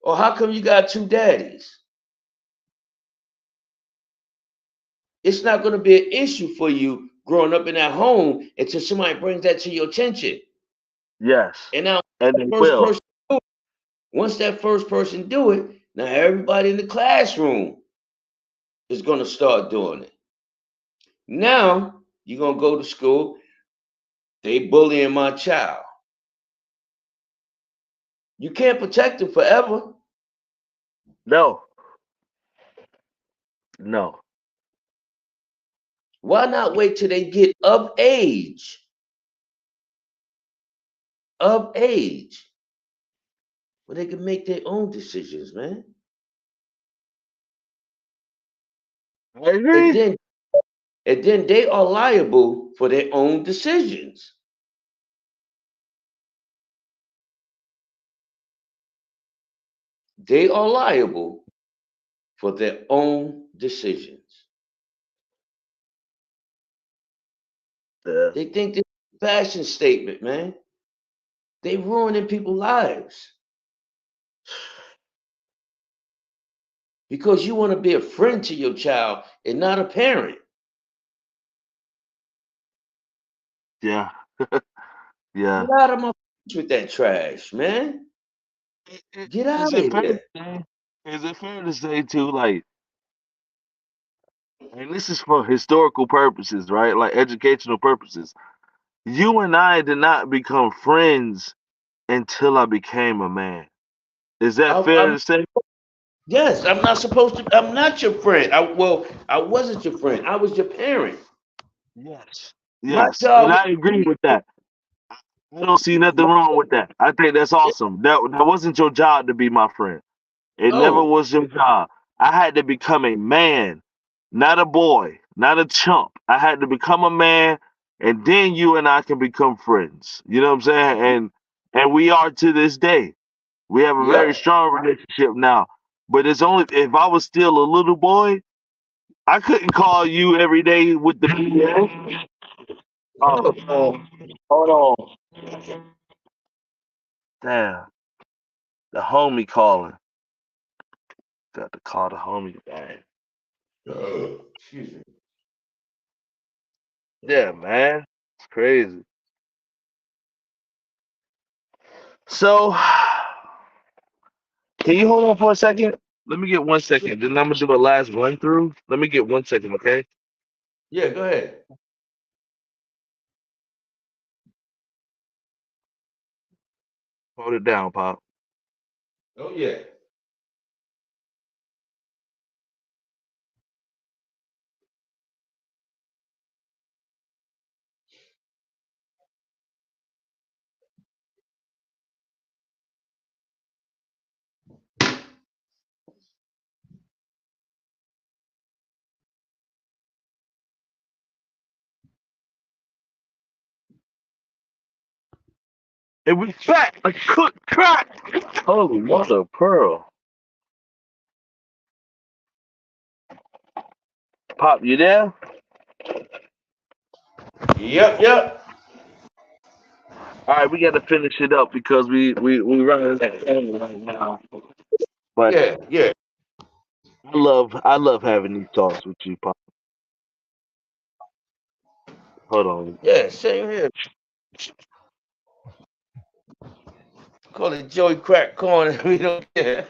Or how come you got two daddies? It's not going to be an issue for you growing up in that home until somebody brings that to your attention. Yes. And now, And the they first will. person, once that first person do it, now everybody in the classroom is going to start doing it. Now you're going to go to school. They bullying my child. You can't protect them forever. No, no. Why not wait till they get of age? Of age. Where they can make their own decisions, man. I And agree. then and then they are liable for their own decisions. They are liable for their own decisions. Yeah, They think this is a fashion statement, man. They ruining people's lives because you want to be a friend to your child and not a parent. yeah, yeah. Get out of my face with that trash, man. Get Is out it of fair to here. say? Is it fair to say too? Like, and this is for historical purposes, right? Like educational purposes. You and I did not become friends until I became a man. Is that fair I'm to say? yes. I'm not supposed to. I'm not your friend. I wasn't your friend. I was your parent. Yes. My Yes, and job was I agree with that. I don't see nothing wrong with that. I think that's awesome. That wasn't your job to be my friend. It never no. was your job. I had to become a man, not a boy, not a chump. I had to become a man, and then you and I can become friends. You know what I'm saying? And we are to this day. We have a very Yep. strong relationship now. But it's only if I was still a little boy, I couldn't call you every day with the BS. Oh, hold on. Damn, the homie calling. Got to call the homie back. Excuse me. Yeah, man. It's crazy. So, can you hold on for a second? Let me get 1 second. Then I'm gonna do a last run through. Let me get 1 second, okay? Yeah. Go ahead. Hold it down, Pop. Oh yeah. And we back like cooked crack. Holy mother of pearl. Pop, you there? Yep. Yep. All right, we got to finish it up because we running that end right now. But Yeah. Yeah. I love having these talks with you, Pop. Hold on. Yeah. Same here. Call it Joey Crack Corn. We don't care.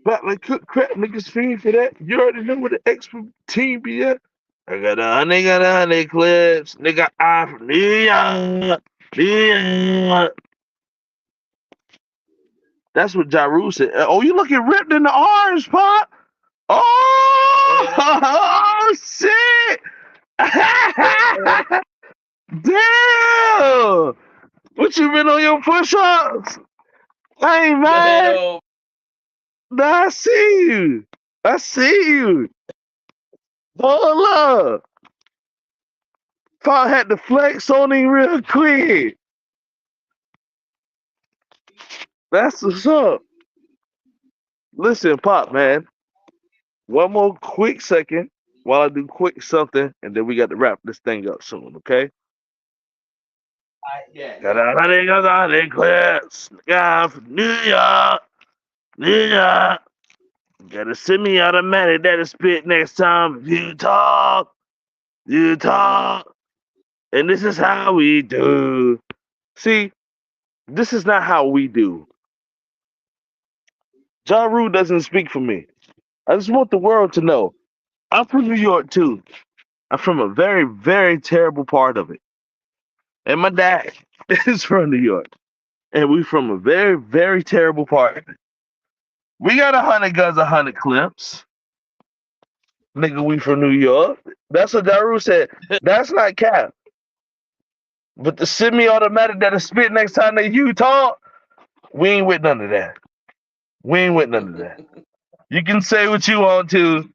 But like cooked crack, niggas fiend for that. You already know where the expert team be at. I got a hundred clips. Nigga, I'm from New York. New York. That's what Ja Rule said. Oh, you looking ripped in the arms, Pop? Oh, shit! Damn! What you been on your push-ups? Hey, Man, man! oh, Nah, I see you. I see you. Hold up. Pop had to flex on him real quick. That's what's up. Listen, Pop, man. One more quick second while I do quick something, and then we got to wrap this thing up soon, okay? yeah, Got yeah. a hundred clips. Guy from New York. New York. Got a semi-automatic that'll spit next time if you talk. You talk, and this is how we do. See, this is not how we do. Ja Rule doesn't speak for me. I just want the world to know. I'm from New York too. I'm from a very, very terrible part of it. And my dad is from New York. And we from a very, very terrible part. We got 100 guns, 100 clips. Nigga, we from New York. That's what Daru said. That's not cap. But the semi-automatic that'll spit next time that you talk, we ain't with none of that. We ain't with none of that. You can say what you want to.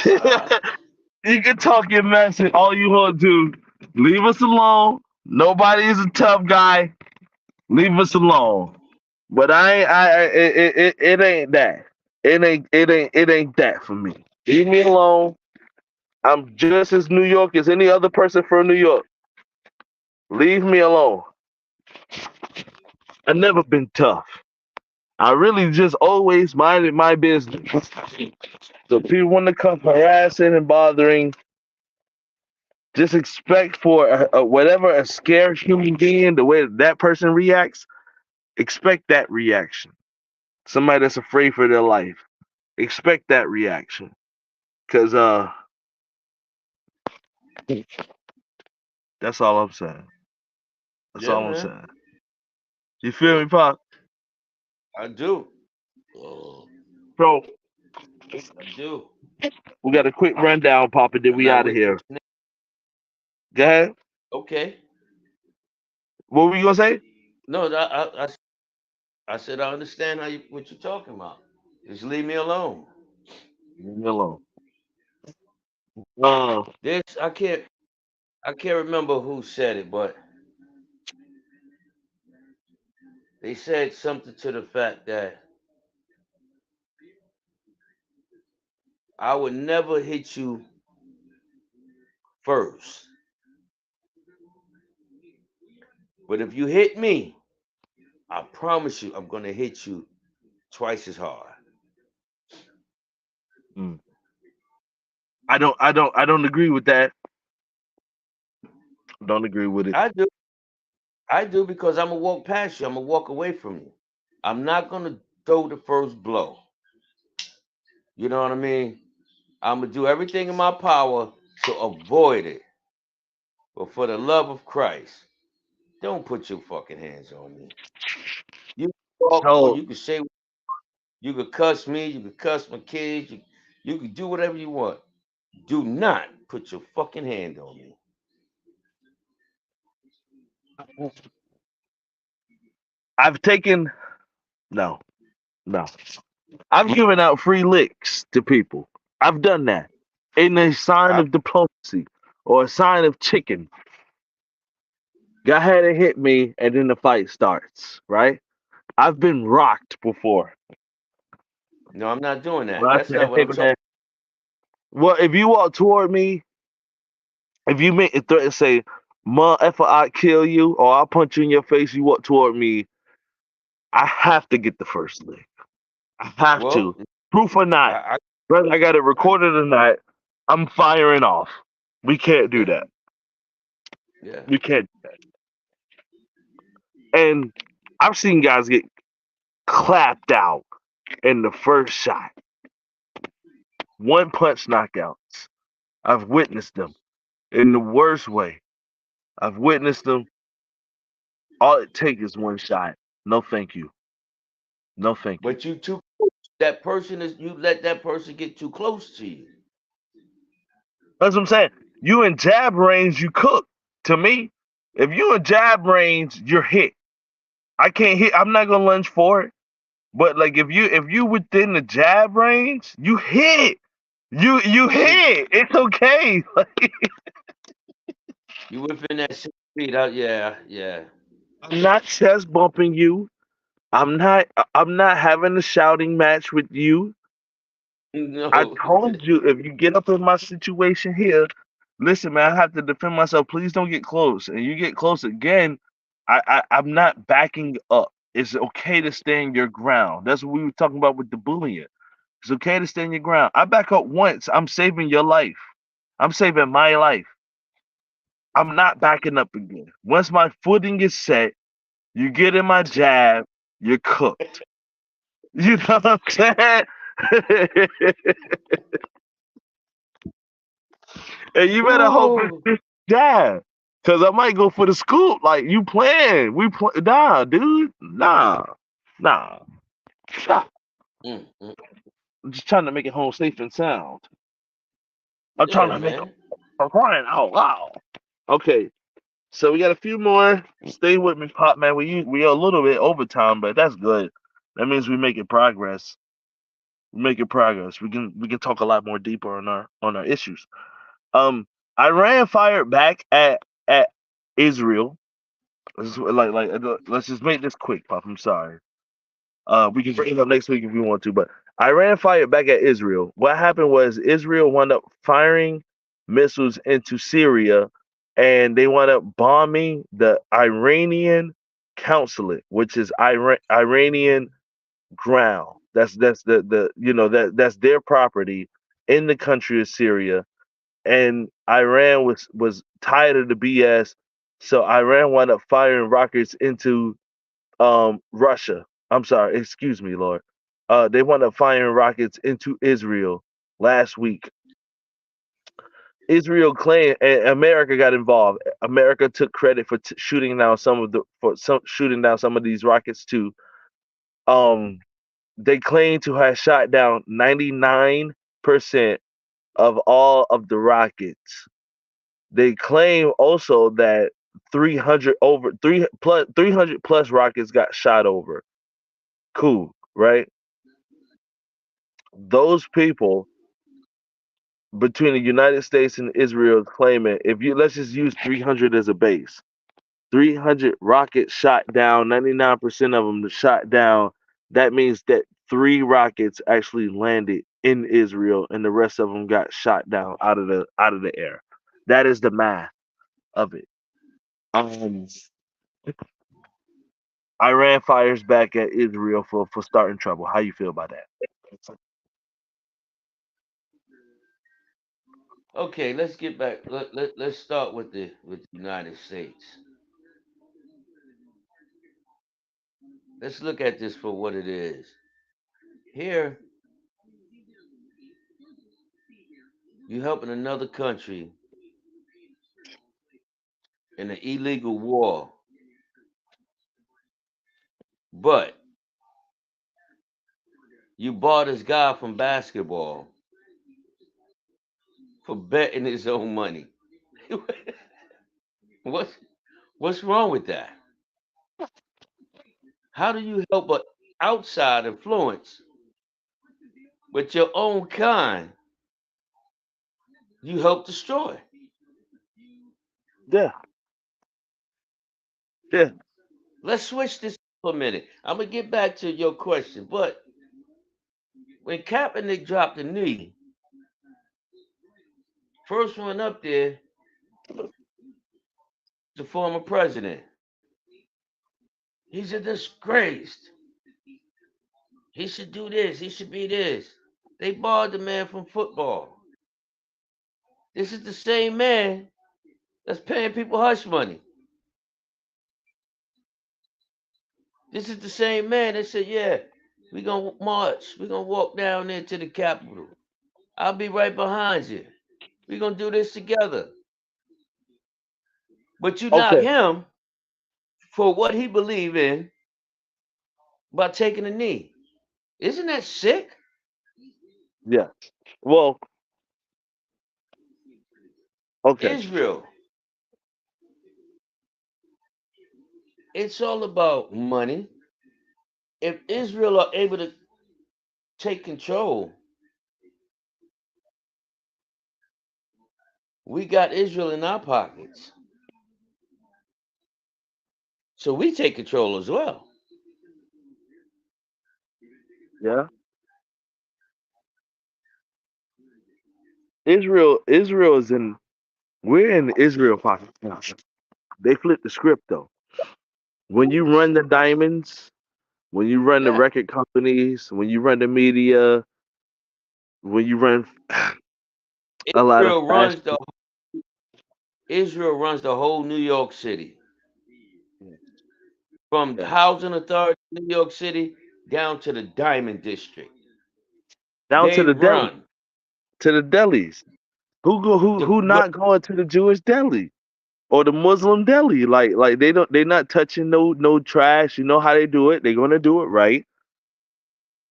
Ah, You can talk your mess and all you want to. Leave us alone. Nobody is a tough guy. Leave us alone. But it ain't that. It ain't that for me. Leave me alone. I'm just as New York as any other person from New York. Leave me alone. I've never been tough. I really just always minded my business. So people want to come harassing and bothering, just expect for whatever a scared human being, the way that person reacts, expect that reaction. Somebody that's afraid for their life, expect that reaction. Cause that's all I'm saying. That's yeah, all I'm man. saying. You feel me, Pop? I do. Oh, So I do. we got a quick rundown, Papa. Then I'm we not out of with here. this. Go ahead. Okay. What were you gonna say? No, I said I understand what you're talking about. Just leave me alone. Leave me alone. Uh, This I can't remember who said it, but they said something to the fact that I would never hit you first, but if you hit me, I promise you I'm gonna hit you twice as hard. mm, I don't agree with that. Don't agree with it. I do. I do because I'm gonna walk past you. I'm gonna walk away from you. I'm not gonna throw the first blow. You know what I mean? I'm gonna do everything in my power to avoid it. But for the love of Christ, don't put your fucking hands on me. You can talk or So you can say you could cuss me, you could cuss my kids, you could do whatever you want. Do not put your fucking hand on me. I've taken no, no. I've given out free licks to people. I've done that in a sign I, of diplomacy or a sign of chicken. Go ahead and hit me, and then the fight starts. Right? I've been rocked before. no, I'm not doing When that. I That's say, not what hey I'm talking. man, well, if you walk toward me, if you make a threat and say, "Motherfucker, I'll kill you," or "I'll punch you in your face," you walk toward me, I have to get the first lick. I have to. Well, Proof or not, I, whether I got it I recorded or not, I'm firing off. We can't do yeah, that. yeah. We can't. And I've seen guys get clapped out in the first shot. One punch knockouts. I've witnessed them in the worst way. I've witnessed them. All it takes is one shot. No, thank you. No, thank you. But you too. That person is you let that person get too close to you. That's what I'm saying. You in jab range, you cook. To me, if you in jab range, you're hit. I can't hit. I'm not gonna lunge for it. But like if you within the jab range, you hit. You You hit. It's okay. you within that 6 feet out. Yeah, yeah. I'm not chest bumping you. I'm not having a shouting match with you. I No. told you if you get up in my situation here, listen, man, I have to defend myself. Please don't get close. And you get close again, I'm not backing up. It's okay to stand your ground. That's what we were talking about with the bullying. It's okay to stand your ground. I back up once. I'm saving your life. I'm saving my life. I'm not backing up again. Once my footing is set, you get in my jab, you're cooked. You know what I'm saying? And you better hope Ooh. it's jab. Cause I might go for the scoop. Like you playing. We play nah, dude. Nah. Nah. Nah. Mm. I'm just trying to make it home safe and sound. I'm trying Yeah, to make it man. I'm crying out loud. Okay. So we got a few more. Stay with me, Pop man. We are a little bit overtime, but that's good. That means we making progress. We're making progress. We can talk a lot more deeper on our issues. Um, Iran fired back at Israel. Let's just make this quick, Pop. I'm sorry. We can bring it up next week if we want to, but Iran fired back at Israel. What happened was Israel wound up firing missiles into Syria, and they wound up bombing the Iranian consulate, which is Iranian ground. That's the that's their property in the country of Syria, and Iran was tired of the BS, so Iran wound up firing rockets into Russia. I'm sorry, excuse me, Lord. They wound up firing rockets into Israel last week. Israel claimed, and America got involved. America took credit for shooting down some of these rockets too. Um, they claim to have shot down 99% of all of the rockets. They claim also that 300 plus rockets got shot over. Cool, right? Those people between the United States and Israel claiming if you let's just use 300 as a base. 300 rockets shot down, 99% of them shot down. That means that 3 rockets actually landed in Israel and the rest of them got shot down out of the air. That is the math of it. Um Iran fires back at Israel for starting trouble. How you feel about that? Okay, let's get back. Let's start with the United States. Let's look at this for what it is. Here, you helping another country in an illegal war, but you bought this guy from basketball for betting his own money. what's what's wrong with that? How do you help an outside influence with your own kind? You help destroy. Yeah, yeah. Let's switch this for a minute. I'm gonna get back to your question, but when Kaepernick dropped the knee, first one up there, the former president. He's a disgrace. He should do this. He should be this. They barred the man from football. This is the same man that's paying people hush money. This is the same man that said, "Yeah, we're gonna march. We're gonna walk down there to the Capitol. I'll be right behind you. We're gonna do this together." But you knock Okay. him for what he believed in by taking a knee. Isn't that sick? Yeah. Well, okay. Israel, it's all about money. If Israel are able to take control, we got Israel in our pockets. So we take control as well. Yeah. Israel is in we're in Israel pocket now. They flipped the script though. When you run the diamonds, when you run the Yeah, record companies, when you run the media, when you run a lot of Israel runs the fashion. Israel runs the whole New York City, from the Yeah. housing authority of New York City down to the Diamond District. Down to They the deli, run to the delis. Who the not going to the Jewish deli or the Muslim deli? Like they not touching no trash. You know how they do it. They're gonna do it right.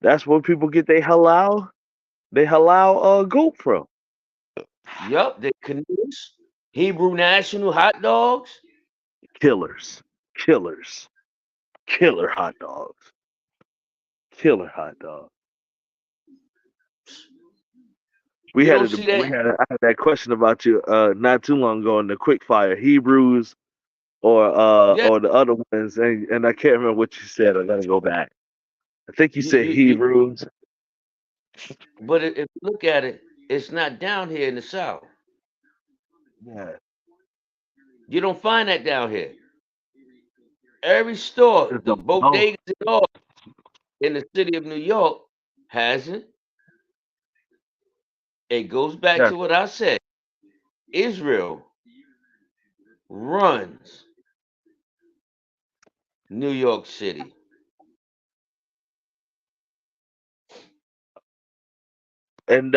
That's where people get they halal goat from. yup, the canoes, Hebrew National hot dogs. Killers, killers, killer hot dogs, killer hot dogs. We You had don't it. see that. I had that question about you not too long ago in the quick fire Hebrews Yeah, or the other ones and I can't remember what you said. I gotta go back. I think you said you Hebrews. but if you look at it, it's not down here in the South. Yeah, You don't find that down here. Every store, just the don't know. bodegas and all in the city of New York has it. It goes back Yeah, to what I said. Israel runs New York City. and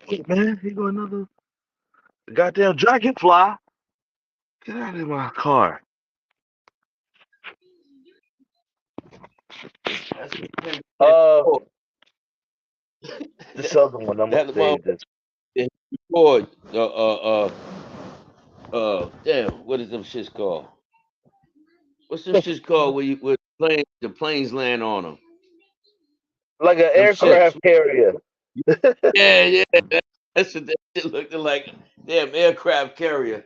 hey, man, here go another goddamn dragonfly. Get out of my car. That's what Henry Uh, Ford. this other one. I'm gonna That save motherfucker this. Henry Ford. Damn, what is them shits called? What's them shits called where the planes land on them? Like an Them ships. aircraft carrier. Yeah, yeah. That's what that shit looked like. Damn aircraft carrier.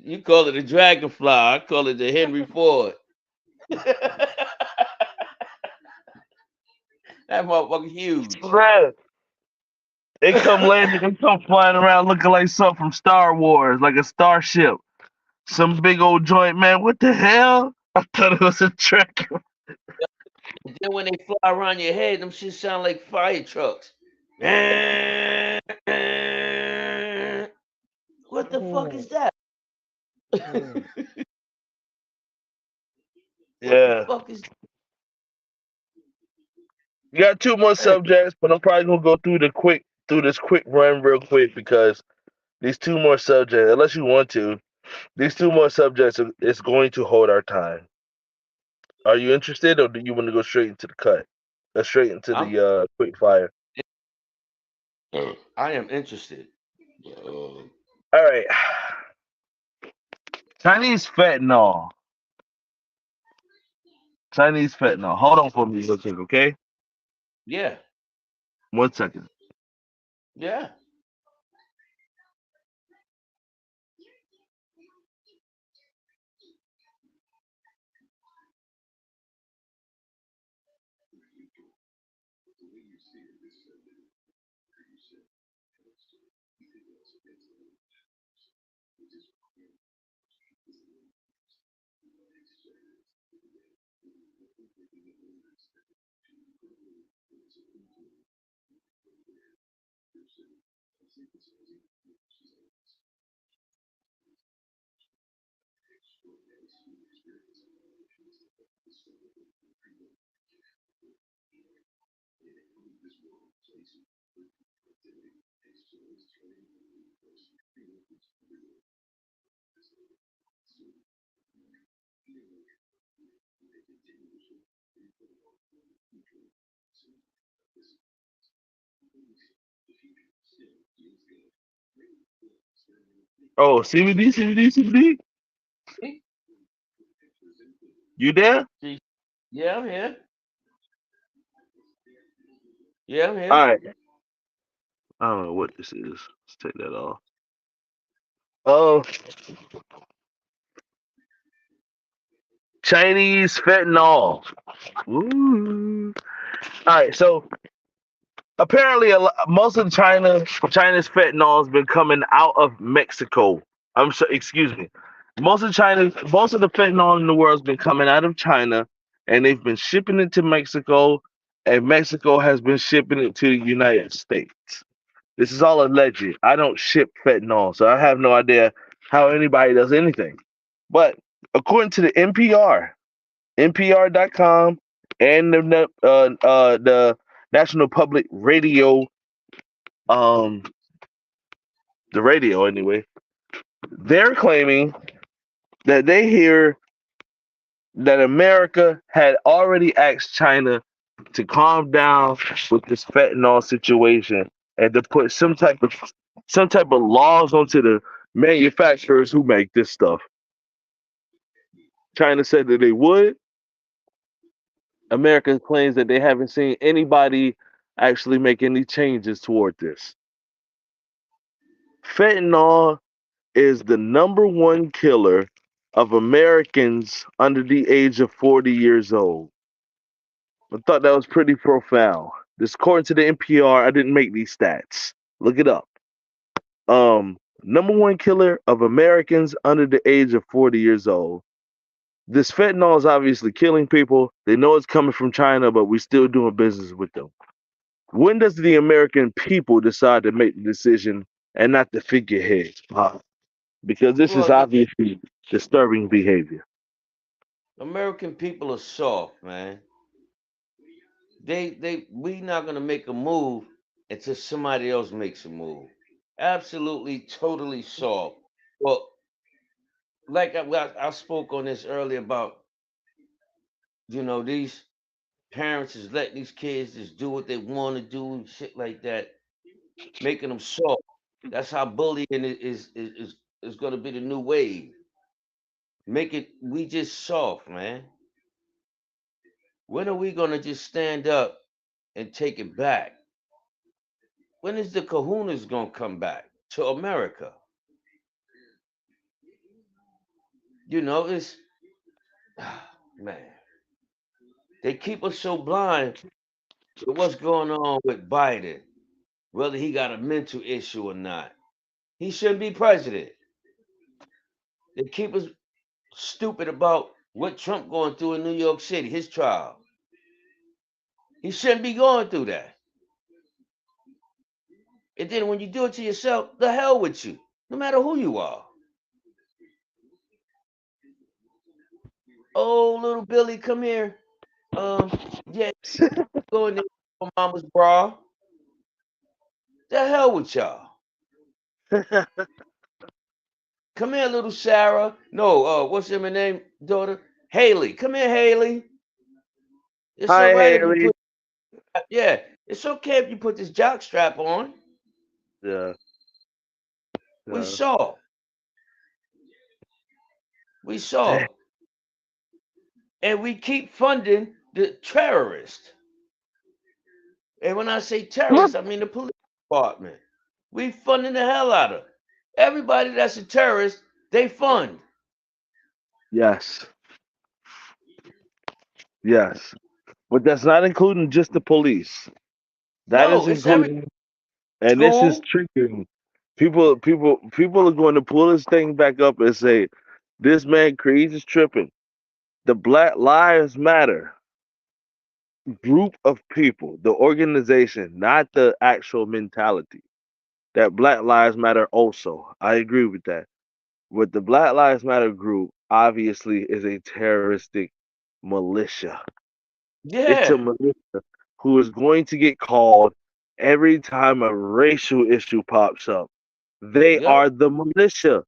You call it a dragonfly. I call it the Henry Ford. That motherfucker huge. Man, they come landing. They come flying around looking like something from Star Wars, like a starship. Some big old joint, man. What the hell? I thought it was a trick. And then when they fly around your head, them shit sound like fire trucks. What the fuck is that? What the Yeah. fuck is You got two more that? subjects, but I'm probably gonna go through this quick run real quick because these two more subjects, unless you want to, these two more subjects is going to hold our time. Are you interested, or do you want to go straight into the cut? Straight into I'm the quick fire. I am interested. All right. Chinese fentanyl. Chinese fentanyl. Hold on for me real quick, okay? Yeah, 1 second. yeah. Oh, CBD, CBD, CBD. See? You there? See? Yeah, I'm here. Yeah, I'm All here. right. I don't know what this is. Let's take that off. Oh, Chinese fentanyl. Ooh. All right. So apparently, most of China's fentanyl has been coming out of Mexico. I'm so excuse me, Most of the fentanyl in the world's been coming out of China, and they've been shipping it to Mexico, and Mexico has been shipping it to the United States. This is all alleged. I don't ship fentanyl, so I have no idea how anybody does anything. But according to the NPR.com, and the National Public Radio, um, the radio anyway, they're claiming that they hear that America had already asked China to calm down with this fentanyl situation and to put some type of laws onto the manufacturers who make this stuff. China said that they would. America claims that they haven't seen anybody actually make any changes toward this. Fentanyl is the number one killer of Americans under the age of 40 years old. I thought that was pretty profound. This according to the NPR, I didn't make these stats. Look it up. Number one killer of Americans under the age of 40 years old. This fentanyl is obviously killing people. They know it's coming from China, but we're still doing business with them. When does the American people decide to make the decision and not the figureheads? Because this is Well, obviously disturbing behavior. American people are soft, man. We not gonna make a move until somebody else makes a move. Absolutely, totally soft. Well, like I spoke on this earlier about, these parents is letting these kids just do what they want to do and shit like that, making them soft. That's how bullying is going to be the new wave. Make it we just soft, man. When are we going to just stand up and take it back? When is the Kahunas going to come back to America? It's man. They keep us so blind to what's going on with Biden, whether he got a mental issue or not. He shouldn't be president. They keep us stupid about what Trump going through in New York City, his trial. He shouldn't be going through that. And then when you do it to yourself, the hell with you, no matter who you are. Oh, little Billy, come here. Yeah, go in there for mama's bra. The hell with y'all. Come here, little Sarah. No, what's her name, daughter? Haley. Come here, Haley. It's all Hi, right if you Haley. put, yeah, it's okay if you put this jock strap on. Yeah, We yeah. saw. We saw. And we keep funding the terrorists. And when I say terrorists, I mean the police department. We funding the hell out of everybody that's a terrorist. They fund. Yes, yes. But that's not including just the police. That No, is it's every including, and this is school. triggering people are going to pull this thing back up and say, this man Creed is tripping. The Black Lives Matter group of people, the organization, not the actual mentality. That Black Lives Matter also. I agree with that. But the Black Lives Matter group obviously is a terroristic militia. It's a Yeah. militia who is going to get called every time a racial issue pops up. They Yep. are the militia.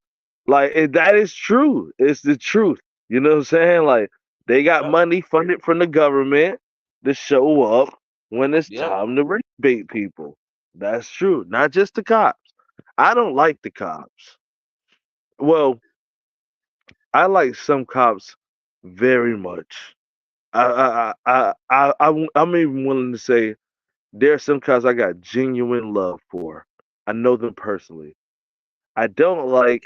Like, and that is true. It's the truth. You know what I'm saying? Like, they got Yep. money funded from the government to show up when it's Yep. time to race bait people. That's true. Not just the cops. I don't like the cops. Well, I like some cops very much. I'm even willing to say there are some cops I got genuine love for. I know them personally. I don't like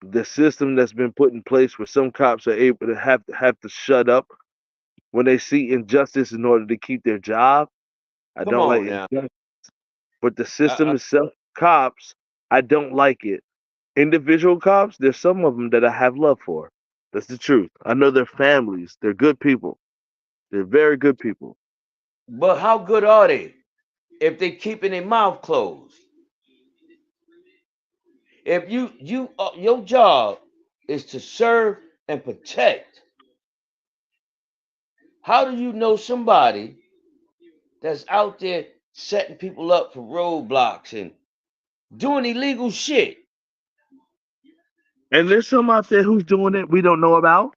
the system that's been put in place where some cops are able to have to shut up when they see injustice in order to keep their job. I Come don't like on now. injustice, but the I, system itself, cops, I don't like it. Individual cops, there's some of them that I have love for. That's the truth. I know their families. They're good people. They're very good people. But how good are they if they keeping their mouth closed? If your job is to serve and protect, how do you know somebody that's out there setting people up for roadblocks and doing illegal shit? And there's some out there who's doing it we don't know about.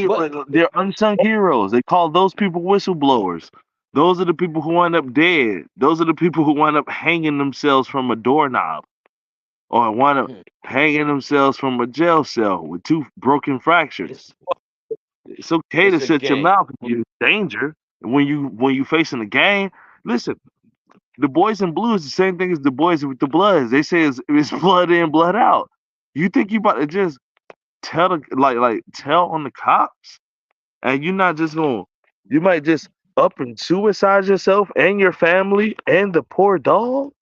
But They're unsung heroes. They call those people whistleblowers. Those are the people who wind up dead. Those are the people who wind up hanging themselves from a doorknob or wind up hmm, hanging themselves from a jail cell with two broken it's fractures. It's okay to it's a shut your game. mouth when you're in danger. When you facing a gang, listen. The boys in blue is the same thing as the boys with the bloods. They say it's blood in, blood out. You think you about to just tell on the cops, and you're not just gonna. You might just up and suicide yourself and your family and the poor dog.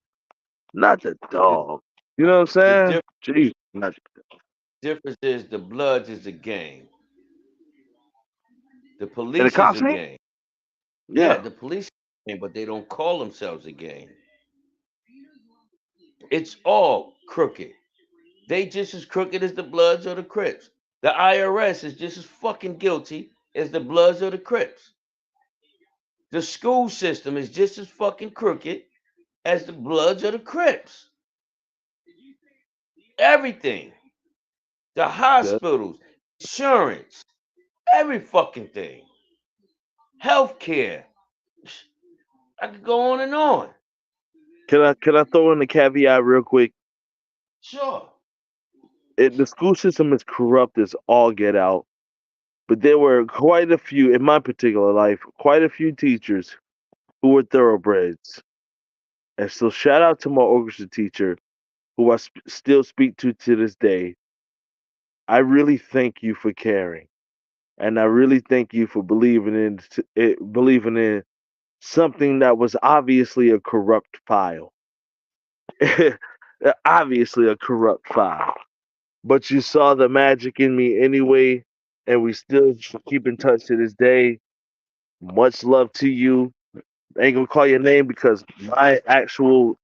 Not the The, dog. You know what the I'm saying? diff- Jeez, not difference is the Bloods is a gang, the and the police is cops a ain't. gang. Yeah, Yeah, the police is a gang, but they don't call themselves a gang. It's all crooked. They just as crooked as the Bloods or the Crips. The IRS is just as fucking guilty as the Bloods or the Crips. The school system is just as fucking crooked as the Bloods or the Crips. Everything. The yeah. hospitals, insurance, every fucking thing. Healthcare. I could go on and on. Can I throw in a caveat real quick? Sure. The school system is corrupt as all get out. But there were quite a few in my particular life, quite a few teachers who were thoroughbreds. And so shout out to my orchestra teacher, who I still speak to this day. I really thank you for caring, and I really thank you for believing in something that was obviously a corrupt file, obviously a corrupt file. But you saw the magic in me anyway, and we still keep in touch to this day. Much love to you. I ain't gonna call your name because my actual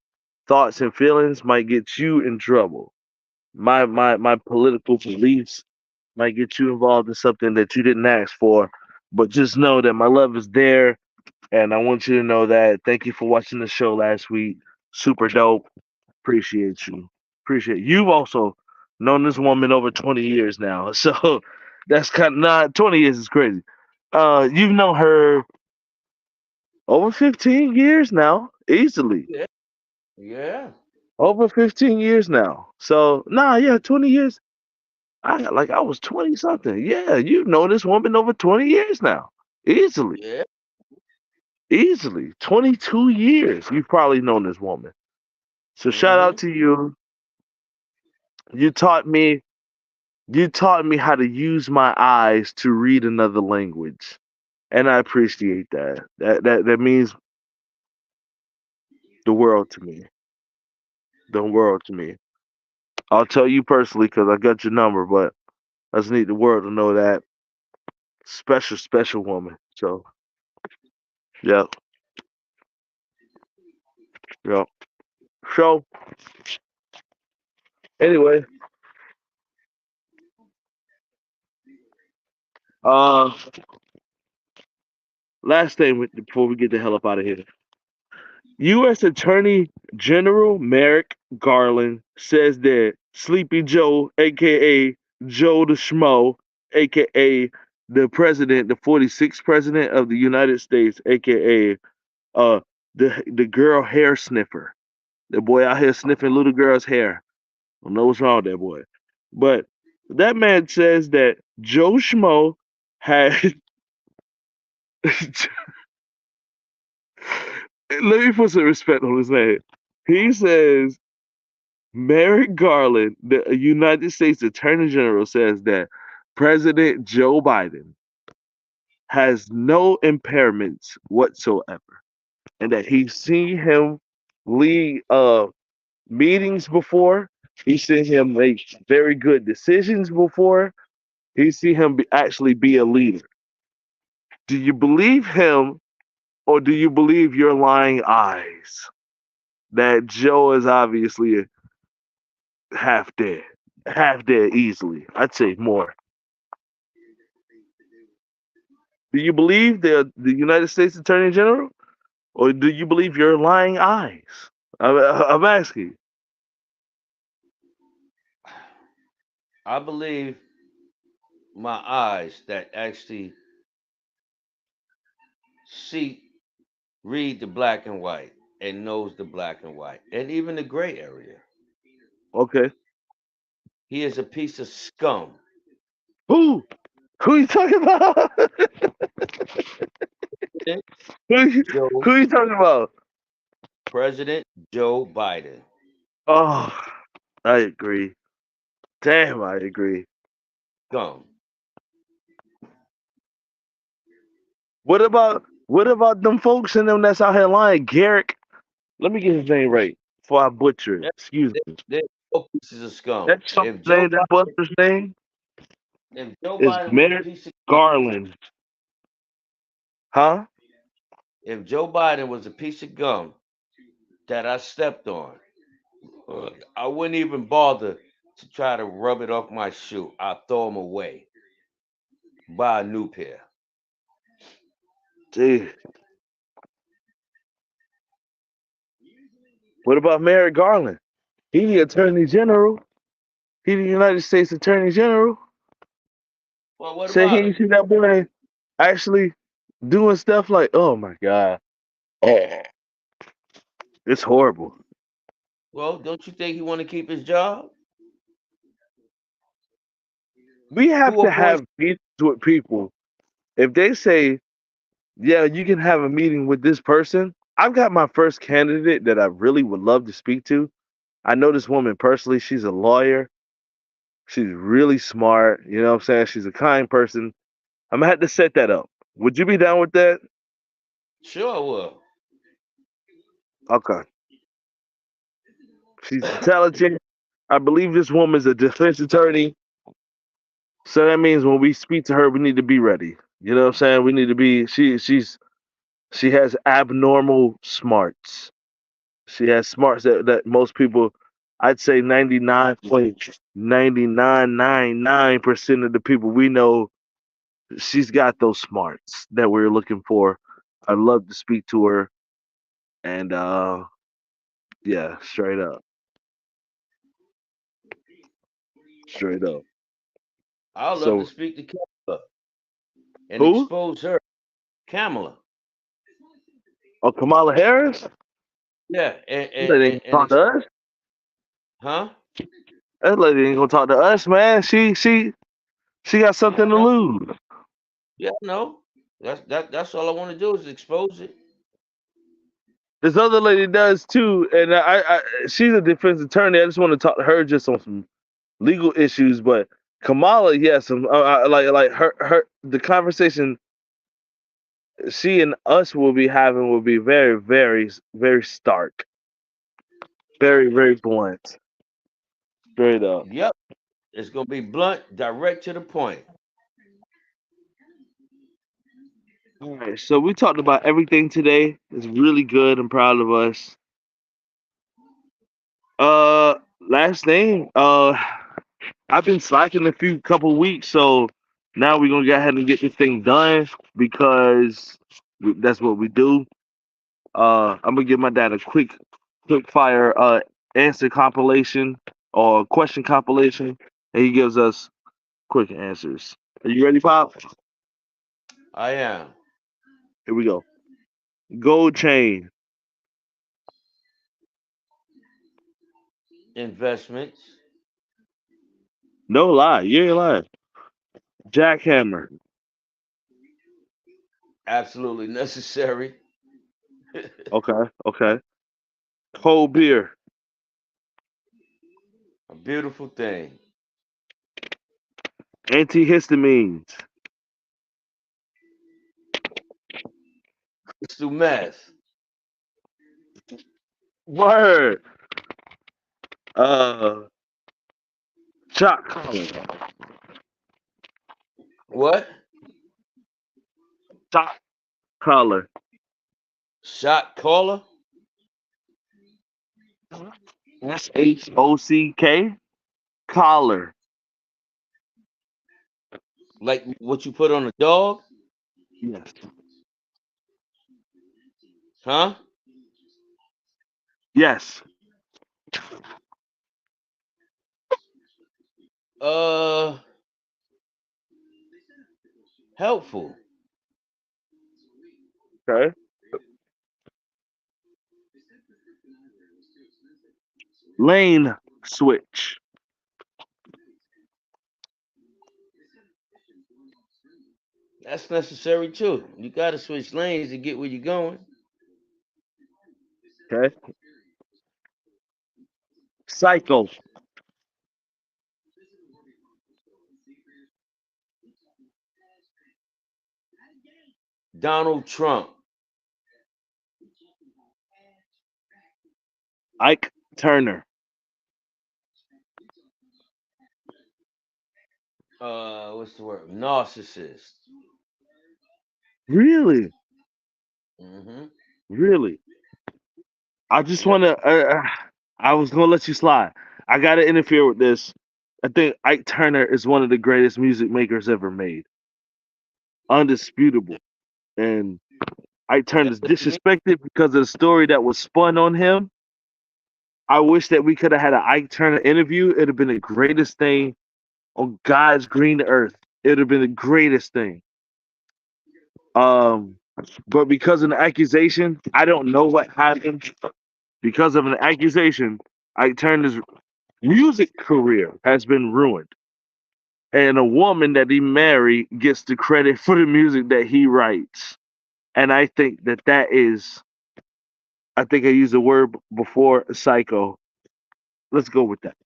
thoughts and feelings might get you in trouble. My political beliefs might get you involved in something that you didn't ask for. But just know that my love is there, and I want you to know that. Thank you for watching the show last week. Super dope. Appreciate you. Appreciate you. You've also known this woman over 20 years now, so that's kind of not 20 years is crazy. You've known her over 15 years now, easily. Yeah. Yeah. Over 15 years now. So, nah, yeah, 20 years. I was 20 something. Yeah, you've known this woman over 20 years now. Easily. Yeah. Easily. 22 years you've probably known this woman. So shout out Mm-hmm. to you. You taught me you taught me how to use my eyes to read another language. And I appreciate that. That means the world to me. The world to me. I'll tell you personally because I got your number, but I just need the world to know that special, special woman. So, yeah, yeah. So, anyway, uh, last thing before we get the hell up out of here. U.S. Attorney General Merrick Garland says that Sleepy Joe, aka Joe the Schmo, aka the president, the 46th president of the United States, aka uh the girl hair sniffer, the boy out here sniffing little girls' hair. I don't know what's wrong with that boy. But that man says that Joe Schmo had. Let me put some respect on his name. He says Merrick Garland, the United States Attorney General, says that President Joe Biden has no impairments whatsoever, and that he's seen him lead meetings before. He's seen him make very good decisions before. He's seen him actually be a leader. Do you believe him or do you believe your lying eyes that Joe is obviously half dead? Half dead easily. I'd say more. Do you believe the United States Attorney General or do you believe your lying eyes? I'm asking. I believe my eyes that actually see, read the black and white, and knows the black and white, and even the gray area. Okay. He is a piece of scum. Who? Who you talking about? President who, you- Joe, who you talking about? President Joe Biden. Oh, I agree. Damn, I agree. Scum. What about them folks in them that's out here lying? Garrick. Let me get his name right before I butcher it. They're, Excuse me. they're all pieces of scum. That name, that buster's name If Joe is Biden was a Merrick piece of Garland. Huh? if Joe Biden was a piece of gum that I stepped on, I wouldn't even bother to try to rub it off my shoe. I'd throw them away. Buy a new pair. Gee. What about Merrick Garland? He the Attorney General. He the United States Attorney General. Well, what Say he about him? ain't see that boy actually doing stuff like, oh my God. Oh, it's horrible. Well, don't you think he want to keep his job? We have Who to appoints? have meetings with people. If they say, yeah, you can have a meeting with this person, I've got my first candidate that I really would love to speak to. I know this woman personally. She's a lawyer. She's really smart. You know what I'm saying? She's a kind person. I'm gonna have to set that up. Would you be down with that? Sure, will. Okay. She's intelligent. I believe this woman's a defense attorney. So that means when we speak to her, we need to be ready. You know what I'm saying? We need to be she has abnormal smarts. She has smarts that most people, I'd say 99.9999% of the people we know, she's got those smarts that we're looking for. I'd love to speak to her and yeah, straight up. Straight up. I'd love to So speak to Kamala and who? expose her. Kamala. Oh, Kamala Harris? Yeah, and That and, lady and, ain't and talk ex- to us. huh? That lady ain't gonna talk to us, man. She got Yeah, something to no. lose. Yeah, no. That's all I want to do is expose it. This other lady does too, and she's a defense attorney. I just want to talk to her just on some legal issues. But Kamala, yes, like her the conversation she and us will be having will be very, very, very stark, very, very blunt, straight up. Yep. It's gonna be blunt, direct to the point. All right, so we talked about everything today. It's really good. I'm proud of us. Last thing, I've been slacking a few couple weeks, so now we're gonna go ahead and get this thing done because that's what we do. I'm gonna give my dad a quick fire answer compilation or question compilation, and he gives us quick answers. Are you ready, Pop? I am. Here we go. Gold chain. Investments. No lie. You ain't lying. Jackhammer. Absolutely necessary. Okay. Okay. Cold beer. A beautiful thing. Antihistamines. Let's do meth. Word. Uh, Shot caller. What? Shot caller. Shot caller? SHOCK. Collar. Like what you put on a dog? Yes. Huh? Yes. Uh, helpful. Okay. Lane switch. That's necessary too. You got to switch lanes to get where you're going. Okay. Cycle. Donald Trump. Ike Turner. What's the word? Narcissist. Really? Hmm. Really? I just Yep. want to. I was gonna let you slide. I gotta interfere with this. I think Ike Turner is one of the greatest music makers ever made, undisputable. And Ike That's Turner's what you mean. disrespected because of the story that was spun on him. I wish that we could have had an Ike Turner interview. It'd have been the greatest thing on God's green earth. It'd have been the greatest thing. Um, but because of an accusation, I don't know what happened. Because of an accusation, Ike Turner's music career has been ruined. And a woman that he married gets the credit for the music that he writes. And I think that that is, I think I used the word before, psycho. Let's go with that.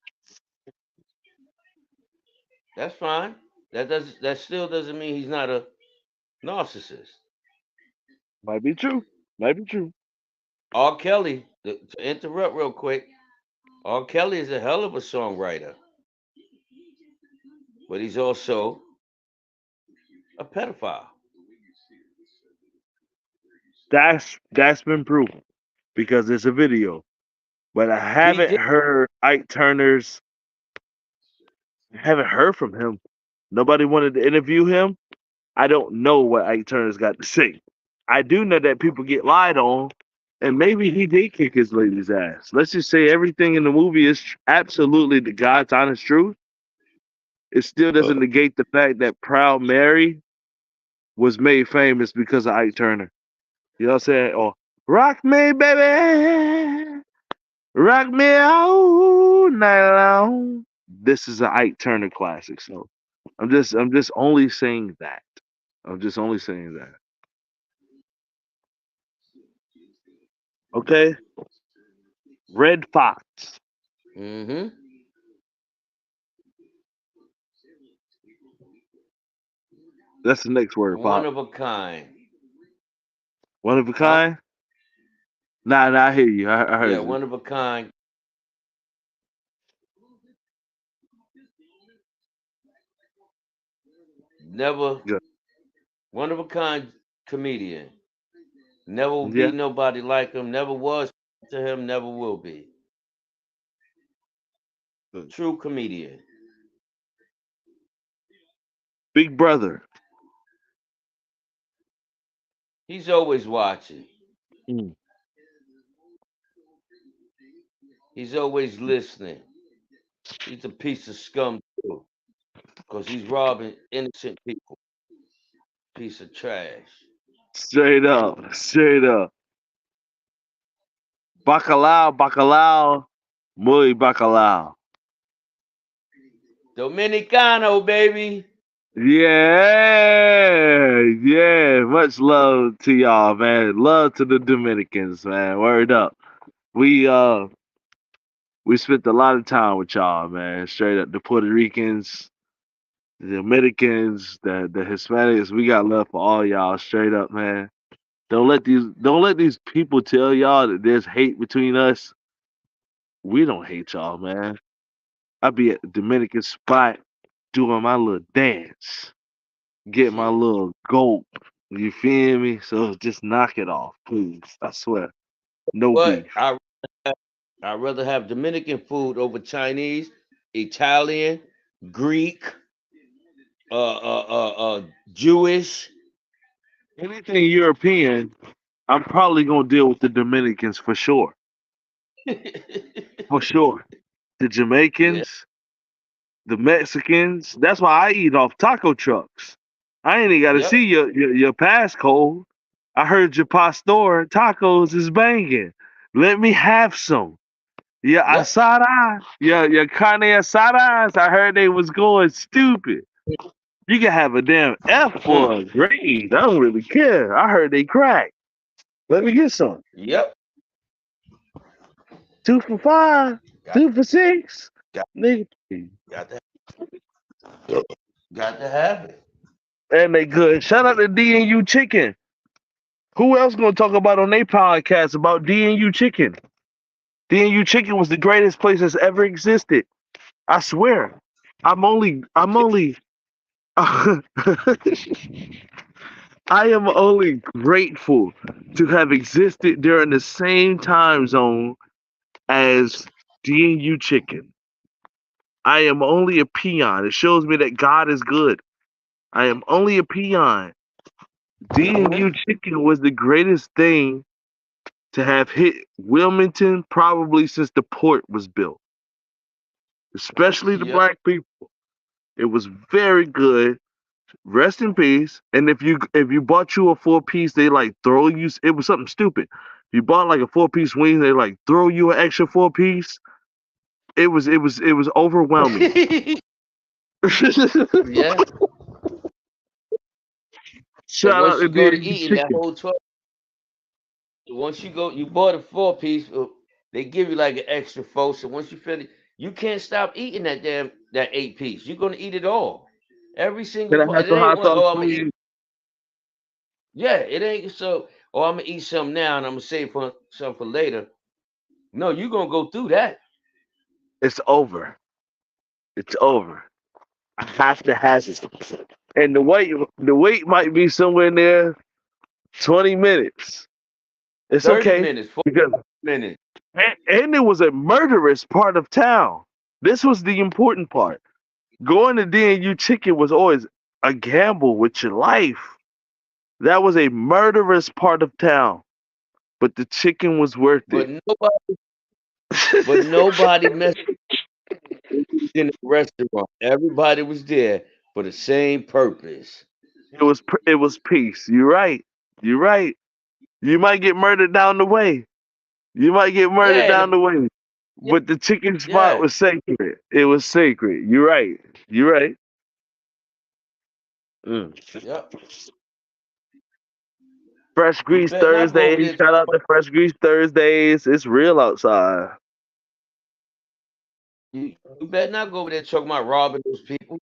That's fine. That still doesn't mean he's not a narcissist. Might be true. Might be true. R. Kelly, to interrupt real quick, R. Kelly is a hell of a songwriter, but he's also a pedophile. That's been proven because there's a video. But I He haven't did. heard Ike Turner's. I haven't heard from him. Nobody wanted to interview him. I don't know what Ike Turner's got to say. I do know that people get lied on, and maybe he did kick his lady's ass. Let's just say everything in the movie is absolutely the God's honest truth. It still doesn't negate the fact that Proud Mary was made famous because of Ike Turner. You know what I'm saying? Or rock me, baby, rock me all night long. This is an Ike Turner classic. So I'm just only saying that. I'm just only saying that. Okay? Red Fox. Hmm. That's the next word, One Pop. of a kind. One of a Huh? kind? Nah, I hear you. I Yeah, heard you. one of a kind. Never, Good. one of a kind comedian. Never will Yeah. be nobody like him. Never was to him. Never will be. Good. True comedian. Big Brother. He's always watching. Mm. He's always listening. He's a piece of scum too, because he's robbing innocent people. Piece of trash. Straight up. Straight up. Bacalao, bacalao, muy bacalao. Dominicano, baby. Yeah, yeah. Much love to y'all, man. Love to the Dominicans, man. Word up. We spent a lot of time with y'all, man. Straight up, the Puerto Ricans, the Dominicans, the Hispanics. We got love for all y'all. Straight up, man. Don't let these people tell y'all that there's hate between us. We don't hate y'all, man. I be at the Dominican spot doing my little dance, get my Shit. little gulp. You feel me? So just knock it off, please. I swear, no But beef. I rather have Dominican food over Chinese, Italian, Greek, Jewish. Anything European, I'm probably gonna deal with the Dominicans for sure, for sure. The Yeah. Jamaicans, the Mexicans. That's why I eat off taco trucks. I ain't even got to Yep. see your passcode. I heard your pastor tacos is banging. Let me have some. Your Yep. asada, your carne asadas. I heard they was going stupid. You can have a damn F Mm. for a grade. I don't really care. I heard they crack. Let me get some. Yep. 2 for 5, Got 2 for 6. got Nigga. got to got to have it. And they good. Shout out to D&U Chicken. Who else gonna talk about on their podcast about D&U Chicken? D&U Chicken was the greatest place that's ever existed. I swear. I'm only I am only grateful to have existed during the same time zone as D&U Chicken. I am only a peon. It shows me that God is good. I am only a peon. D&U Hmm. Chicken was the greatest thing to have hit Wilmington probably since the port was built, especially the Yep. black people. It was very good. Rest in peace. And if you bought you a 4 piece, they like throw you. It was something stupid. You bought like a 4 piece wing, they like throw you an extra 4 piece. It was overwhelming. Yeah. And Shout out once to you go to D&U eating that Chicken. whole 12, once you go, you bought a 4 piece. They give you like an extra four. So once you finish, you can't stop eating that 8 piece. You're gonna eat it all, every single Can I part. have It some ain't hot one. sauce, Oh, I'm gonna eat. please? Yeah, it ain't so. Oh, I'm gonna eat some now, and I'm gonna save for some for later. No, you're gonna go through that. It's over. It's over. I have to have it. And the wait might be somewhere near 20 minutes. It's 30 okay minutes, 40 because minutes. and it was a murderous part of town. This was the important part. Going to D&U Chicken was always a gamble with your life. That was a murderous part of town, but the chicken was worth But it. nobody, but nobody messed in the restaurant. Everybody was there for the same purpose. It was peace. You're right. You're right. You might get murdered down the way. You might get murdered Yeah, down the way. yeah, But the chicken spot yeah. was sacred. It was sacred. You're right. You're right. Mm. Yep. Fresh You Grease better not go over Thursdays. there. Shout out to Fresh Grease Thursdays. It's real outside. You better not go over there talking about robbing those people.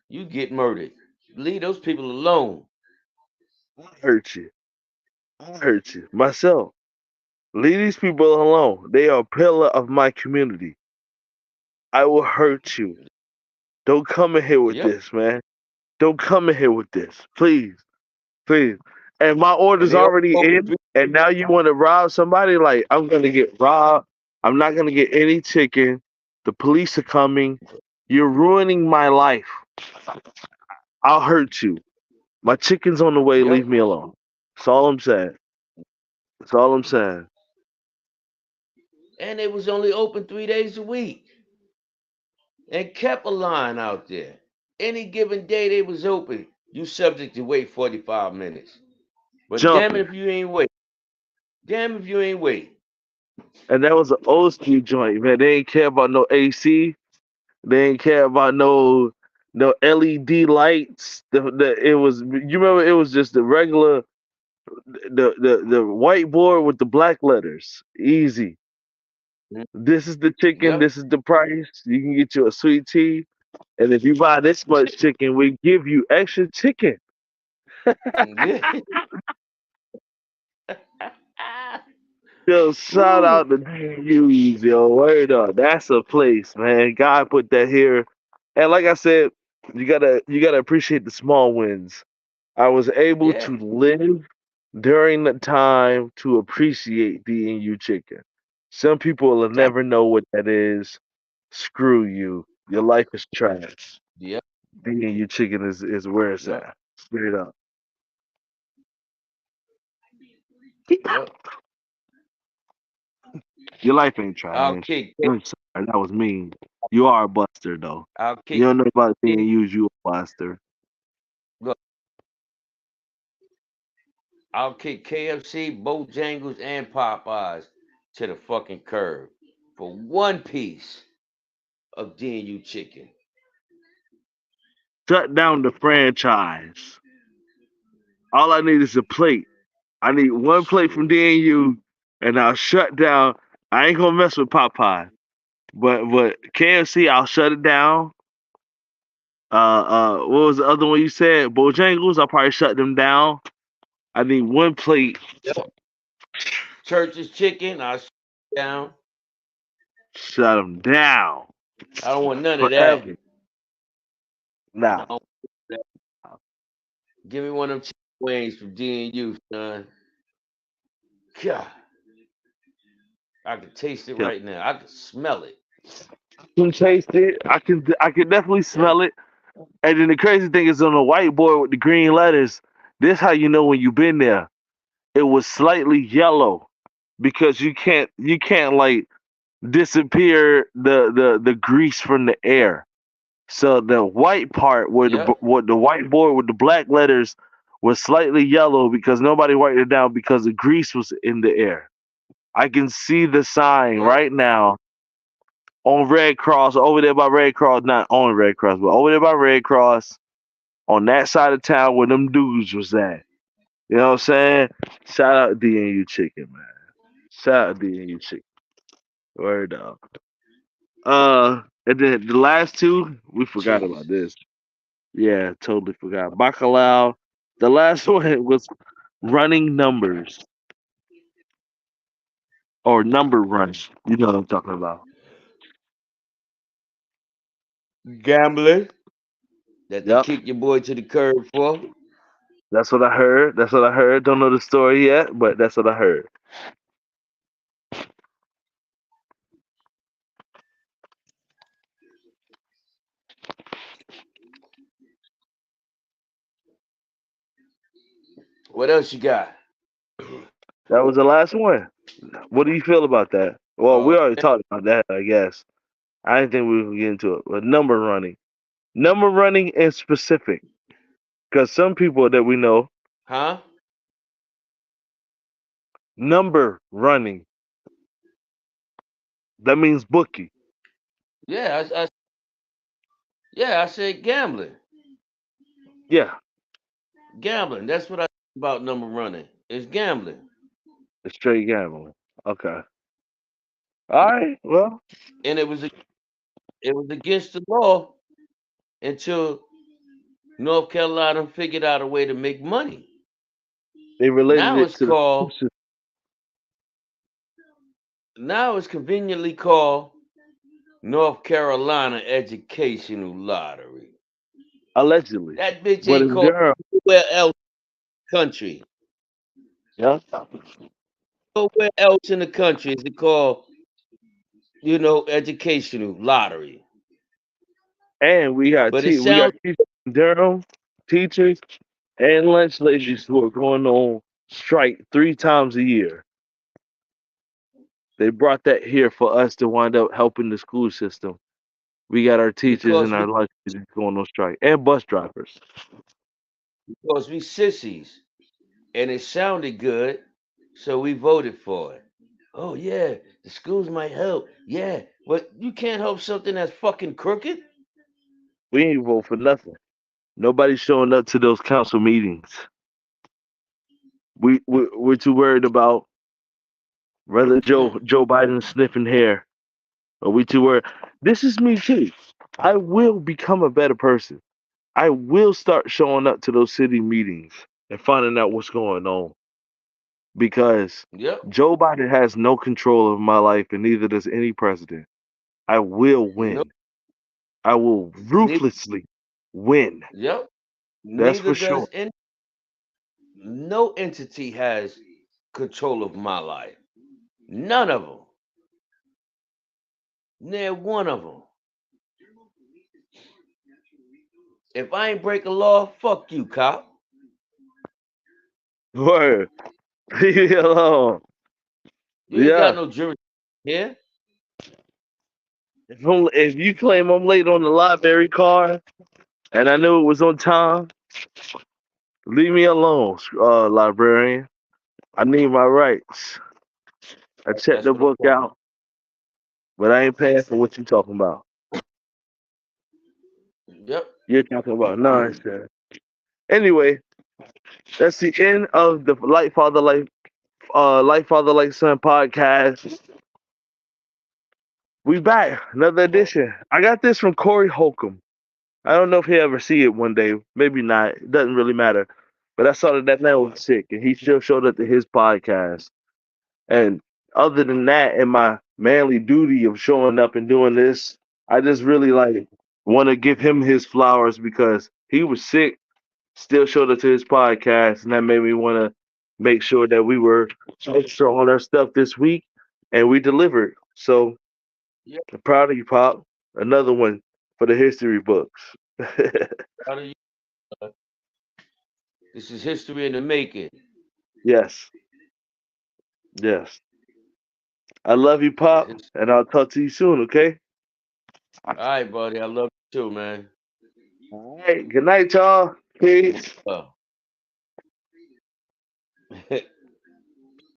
You get murdered. Leave those people alone. I hurt you. I hurt you. Myself. Leave these people alone. They are a pillar of my community. I will hurt you. Don't come in here with Yep. this, man. Don't come in here with this. Please. Please. And my And order's they all already open in, and now you want to rob somebody? Like, I'm going to get robbed. I'm not going to get any chicken. The police are coming. You're ruining my life. I'll hurt you. My chicken's on the way. Yep. Leave me alone. That's all I'm saying. That's all I'm saying. And they was only open 3 days a week and kept a line out there. Any given day they was open, you subject to wait 45 minutes. But damn it Jumping. if you ain't wait. Damn if you ain't wait. And that was an old school joint, man. They ain't care about no AC. They ain't care about no LED lights. It was, you remember, it was just the regular, the whiteboard with the black letters. Easy. Mm. This is the chicken. Yep. This is the price. You can get you a sweet tea. And if you buy this much chicken, we give you extra chicken. Yeah. Yo, shout Woo. out to DUs, yo. Word up. That's a place, man. God put that here. And like I said, you gotta appreciate the small wins. I was able Yeah, to live during the time to appreciate DNU chicken. Some people will that. never know what that is. Screw you. Your life is trash. Yep, DNU chicken is where it's yep, at. Straight up. yep. Your life ain't I'll trash. kick. I'm sorry, that was mean. You are a buster though. I'll You kick. don't know about DNU's, you a buster. Look, I'll kick KFC, Bojangles, and Popeyes to the fucking curb for one piece of DNU chicken. Shut down the franchise. All I need is a plate. I need one plate from Shit. DNU, and I'll shut down. I ain't gonna mess with Popeye, but KFC, I'll shut it down. What was the other one you said? Bojangles, I'll probably shut them down. I need one plate. Yep. Church's chicken, I'll shut down. Shut them down I don't want none of that. forever. I Now, don't want that. Give me one of them chicken wings from DNU, son. God, I can taste it yeah. right now. I can smell it. I can taste it. I can definitely Yeah. smell it. And then the crazy thing is on the whiteboard with the green letters. This how you know when you've been there. It was slightly yellow because you can't like disappear the grease from the air. So the white part where the Yep. what the whiteboard with the black letters was slightly yellow because nobody wiped it down because the grease was in the air. I can see the sign Yep. right now on Red Cross over there by Red Cross, not on Red Cross, but over there by Red Cross on that side of town where them dudes was at. You know what I'm saying? Shout out DNU Chicken, man. Shout out DNU Chicken. Word up. And then the last two, we forgot about Jesus. this. Yeah, totally forgot. Bacalao. The last one was running numbers or number runs. You know what I'm talking about. Gambling that they Yep. kick your boy to the curb for. That's what I heard. That's what I heard. Don't know the story yet, but that's what I heard. What else you got? That was the last one. What do you feel about that? Well, we Oh, already talked about that, I guess. I didn't think we would get into it. But number running. Number running in specific. Because some people that we know, huh? number running, that means bookie. Yeah, yeah, I said gambling. Yeah, Gambling. That's what I think about number running. It's gambling. it's straight gambling. Okay. All Yeah. right. Well, And it was against the law until North Carolina figured out a way to make money. they related Now it it's to the called now it's conveniently called North Carolina Educational Lottery. allegedly. That bitch But ain't in called Durham, nowhere else in the country. yeah. Nowhere else in the country is it called, educational lottery. And But it we got sounds teachers in Durham, teachers and lunch ladies who are going on strike 3 times a year. They brought that here for us to wind up helping the school system. We got our teachers and because our we lunch ladies going on strike, and bus drivers. because we sissies and it sounded good, so we voted for it. Oh yeah, the schools might help. Yeah, but you can't help something that's fucking crooked. We ain't vote for nothing. Nobody's showing up to those council meetings. We're too worried about whether Hmm. Joe Biden sniffing hair. Or we too worried. This is me too. I will become a better person. I will start showing up to those city meetings and finding out what's going on. because Yep. Joe Biden has no control of my life, and neither does any president. I will No. win. I will Neither. ruthlessly win. Yep. That's Neither for sure. does any. No entity has control of my life. None of them. Near one of them. If I ain't break a law, fuck you, cop. Word. Leave me alone. You ain't got Yeah. no jurisdiction here. If you claim I'm late on the library card and I knew it was on time, leave me alone, librarian. I need my rights. I checked That's the what I'm book talking. out, but I ain't paying for what you talking about. Yep. You're talking about nonsense. Anyway, that's the end of the Light Father Light Son podcast. We back another Oh, edition. I got this from Corey Holcomb. I don't know if he ever see it one day. Maybe not. It doesn't really matter. But I saw that that man was sick, and he still showed up to his podcast. And other than that, in my manly duty of showing up and doing this, I just really like want to give him his flowers because he was sick, still showed up to his podcast, and that made me want to make sure that we were extra on our stuff this week, and we delivered. So yeah. I'm proud of you, Pop. Another one for the history books. How do you, uh, this is history in the making. Yes, yes. I love you, It's Pop, and I'll talk to you soon, okay? all right, buddy. I love you too, man. All right. Good night, y'all. Peace. Oh.